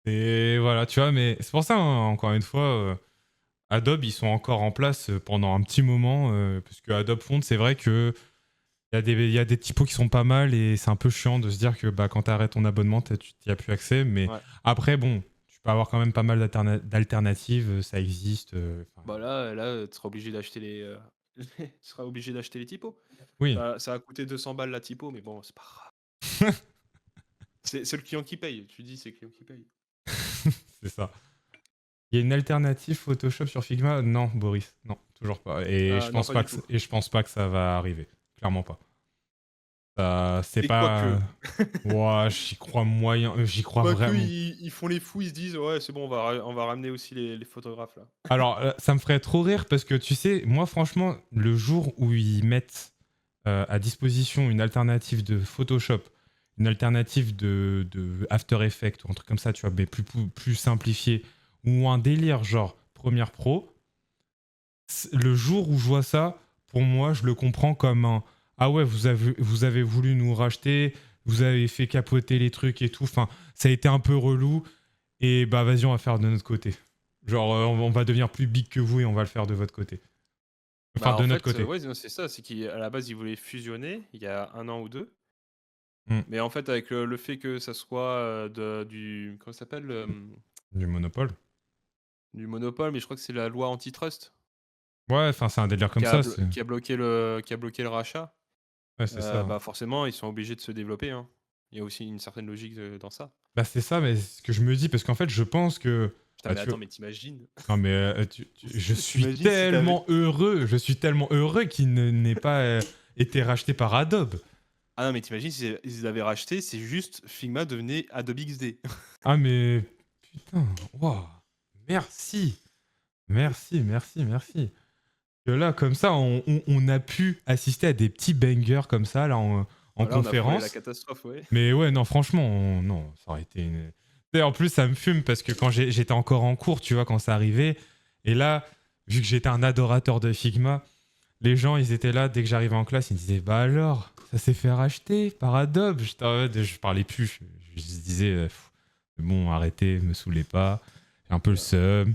Et voilà, tu vois, mais c'est pour ça, hein, encore une fois, Adobe, ils sont encore en place pendant un petit moment, parce que Adobe Font, c'est vrai que il y a des typos qui sont pas mal et c'est un peu chiant de se dire que bah, quand tu arrêtes ton abonnement, tu n'y as plus accès. Mais Ouais. après, bon, tu peux avoir quand même pas mal d'alternatives, ça existe. Enfin, Bah là, tu seras obligé d'acheter tu seras obligé d'acheter les typos. oui, Ça va coûter 200 balles la typo, mais bon, c'est pas grave. C'est le client qui paye. Tu dis, c'est le client qui paye. c'est ça. Il y a une alternative Photoshop sur Figma? Non, Boris, non, toujours pas. Non, pas du tout. Et je pense pas que ça va arriver. Clairement pas. C'est Et pas. quoique. Ouah, j'y crois moyen. J'y crois Quoique, vraiment. ils font les fous, ils se disent: «Ouais, c'est bon, on va ramener aussi les photographes là». Alors, ça me ferait trop rire parce que tu sais, moi, franchement, le jour où ils mettent à disposition une alternative de Photoshop, une alternative de After Effects ou un truc comme ça, tu vois, mais plus simplifié, ou un délire genre Premiere Pro, le jour où je vois ça, pour moi, je le comprends comme un ah ouais, vous avez voulu nous racheter, vous avez fait capoter les trucs et tout. Enfin, ça a été un peu relou. Et bah, vas-y, on va faire de notre côté. Genre, on va devenir plus big que vous et on va le faire de votre côté. Enfin, Bah, de en notre fait, côté. ouais, non, c'est ça, c'est qu'à la base, ils voulaient fusionner il y a 1 an ou 2. Hmm. Mais en fait, avec le fait que ça soit, comment ça s'appelle? Du monopole. Du monopole, mais je crois que c'est la loi antitrust Ouais, enfin, c'est un délire comme ça. qui a bloqué le rachat. Ouais, c'est ça, hein. Bah, forcément, ils sont obligés de se développer, hein. Il y a aussi une certaine logique, dans ça. Bah, c'est ça, mais c'est ce que je me dis, parce qu'en fait, je pense que. Putain, Bah, mais tu vois. attends, mais t'imagines? Non, mais je suis Tu si tu je suis tellement heureux qu'il n'ait pas été racheté par Adobe. Ah non, mais t'imagines si ils avaient racheté, c'est juste Figma devenait Adobe XD. Ah, mais putain, waouh, merci, merci, merci, merci. Que là, comme ça, on a pu assister à des petits bangers comme ça, là, en Voilà, on a frôlé la conférence. catastrophe, ouais. Mais ouais, non, franchement, non, ça aurait été une. Et en plus, ça me fume parce que quand j'étais encore en cours, tu vois, quand ça arrivait, et là, vu que j'étais un adorateur de Figma, les gens, ils étaient là, dès que j'arrivais en classe, ils me disaient, bah alors, ça s'est fait racheter par Adobe. Je parlais plus, je disais, bon, arrêtez, me saoulez pas, j'ai un peu le seum.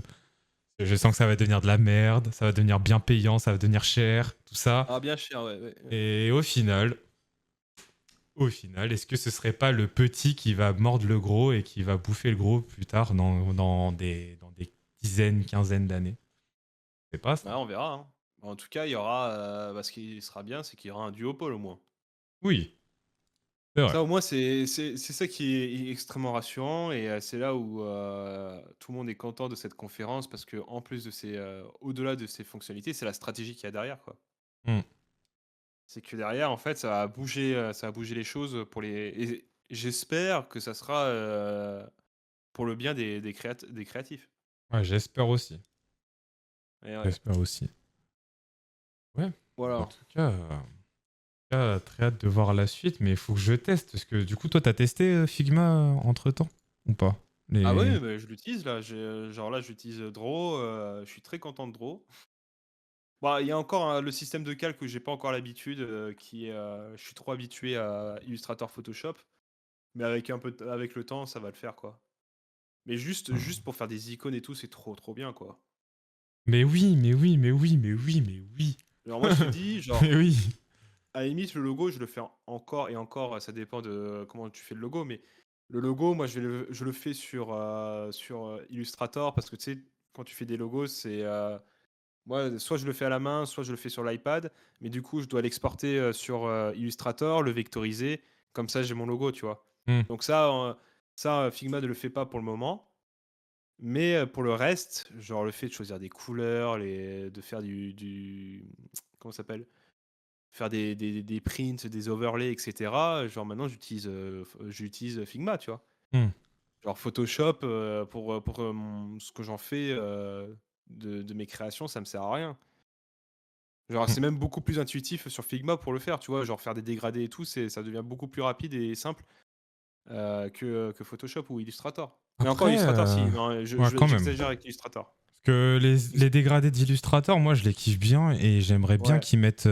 Je sens que ça va devenir de la merde, ça va devenir bien payant, ça va devenir cher, tout ça. Ah, bien cher, ouais, ouais, ouais. Et au final, est-ce que ce serait pas le petit qui va mordre le gros et qui va bouffer le gros plus tard dans des dizaines, quinzaines d'années? C'est pas ça. Ouais, on verra, hein. En tout cas, il y aura, ce qui sera bien, c'est qu'il y aura un duopole au moins. Oui, c'est vrai. Ça, au moins, c'est ça qui est extrêmement rassurant et c'est là où, tout le monde est content de cette conférence parce que en plus de au-delà de ces fonctionnalités, c'est la stratégie qu'il y a derrière, quoi. Hmm. C'est que derrière, en fait, ça va bouger les choses pour les et j'espère que ça sera, pour le bien des créatifs. Ouais, j'espère aussi. Et ouais, J'espère aussi. Ouais. En voilà. tout cas, très hâte de voir la suite, mais il faut que je teste. Parce que du coup, toi, t'as testé Figma entre-temps ou pas? Ah Les... ouais, bah, je l'utilise là, genre là, j'utilise, Draw, je suis très content de Draw. Bah, il y a encore, le système de calque où j'ai pas encore l'habitude, qui est, je suis trop habitué à Illustrator, Photoshop, mais avec le temps, ça va le faire, quoi. Mais juste pour faire des icônes et tout, c'est trop, trop bien, quoi. Mais oui, mais oui, mais oui, mais oui, mais oui. Alors moi, je te dis, genre, Mais oui. à la limite, le logo, je le fais encore et encore, ça dépend de comment tu fais le logo, mais le logo, moi, je le fais sur Illustrator parce que tu sais, quand tu fais des logos, moi, soit je le fais à la main, soit je le fais sur l'iPad, mais du coup, je dois l'exporter sur Illustrator, le vectoriser, comme ça, j'ai mon logo, tu vois. Hmm. Donc ça, Figma ne le fait pas pour le moment, mais pour le reste, genre le fait de choisir des couleurs, de faire comment ça s'appelle? Faire des prints, des overlays, et cetera. Genre maintenant j'utilise Figma, tu vois? Hmm. Genre Photoshop, ce que j'en fais, de mes créations, ça me sert à rien. Genre Hmm. c'est même beaucoup plus intuitif sur Figma pour le faire, tu vois? Genre faire des dégradés et tout, ça devient beaucoup plus rapide et simple que Photoshop ou Illustrator. Mais encore Après, Illustrator, si, non, ouais, quand même. j'exagère avec Illustrator. Parce que les dégradés d'Illustrator, moi, je les kiffe bien et j'aimerais bien Ouais, qu'ils mettent.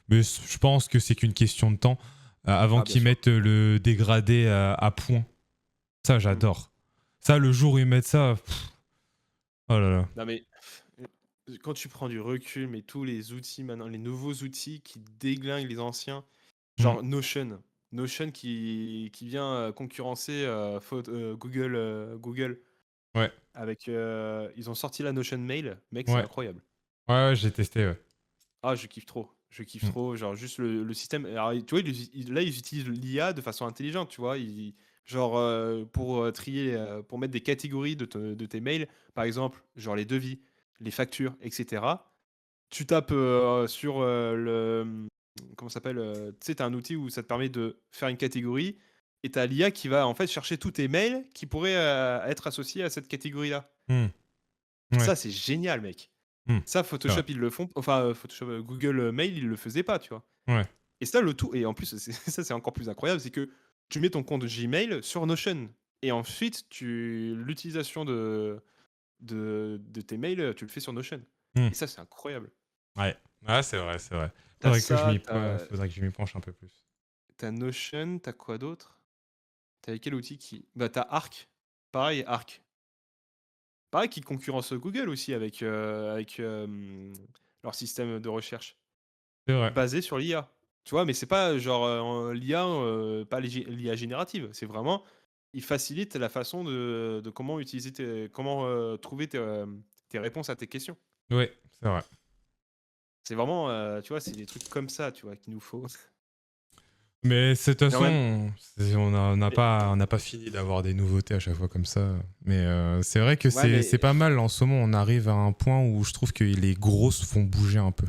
Mais je pense que c'est qu'une question de temps avant ah, bien qu'ils sûr. mettent le dégradé à point. Ça, Mm. j'adore. Ça, le jour où ils mettent ça. Oh là là. Non, mais quand tu prends du recul, mais tous les outils maintenant, les nouveaux outils qui déglinguent les anciens, Mm. genre Notion. Notion qui vient concurrencer Google, Google Ouais, avec. Ils ont sorti la Notion Mail, mec, c'est ouais, incroyable. ouais, j'ai testé, ouais. Ah, je kiffe trop. Je kiffe Mm. trop. Genre, juste le système. Alors, tu vois, là, ils utilisent l'IA de façon intelligente, tu vois. Genre, pour trier, pour mettre des catégories de tes mails, par exemple, genre les devis, les factures, etc. Tu tapes sur comment ça s'appelle tu sais, tu as un outil où ça te permet de faire une catégorie et tu as l'IA qui va en fait chercher tous tes mails qui pourraient être associés à cette catégorie-là. Mm. Ouais. Ça, c'est génial, mec. Mm. Ça, C'est Photoshop, vrai. ils le font. Enfin, Photoshop, Google Mail, ils le faisaient pas, tu vois. Ouais. Et ça, le tout. Et en plus, ça, c'est encore plus incroyable, c'est que tu mets ton compte Gmail sur Notion. Et ensuite, l'utilisation de tes mails, tu le fais sur Notion. Mm. Et ça, c'est incroyable. Ouais. Ouais, c'est vrai, c'est vrai. T'as ça, t'as Faudrait que je m'y penche un peu plus. as Notion, t'as quoi d'autre? T'as quel outil qui. Bah, t'as Arc. Pareil, Arc. Pareil, qui concurrence Google aussi avec leur système de recherche. C'est vrai. Basé sur l'IA. Tu vois, mais c'est pas genre l'IA, pas l'IA générative. C'est vraiment, il facilite la façon de comment utiliser comment trouver tes réponses à tes questions. Ouais, c'est vrai. C'est vraiment, tu vois, c'est des trucs comme ça, tu vois, qu'il nous faut. Mais de toute Et en même, façon, mais- on n'a pas fini d'avoir des nouveautés à chaque fois comme ça. Mais c'est vrai que ouais, c'est mais pas mal. En ce moment, on arrive à un point où je trouve que les grosses font bouger un peu.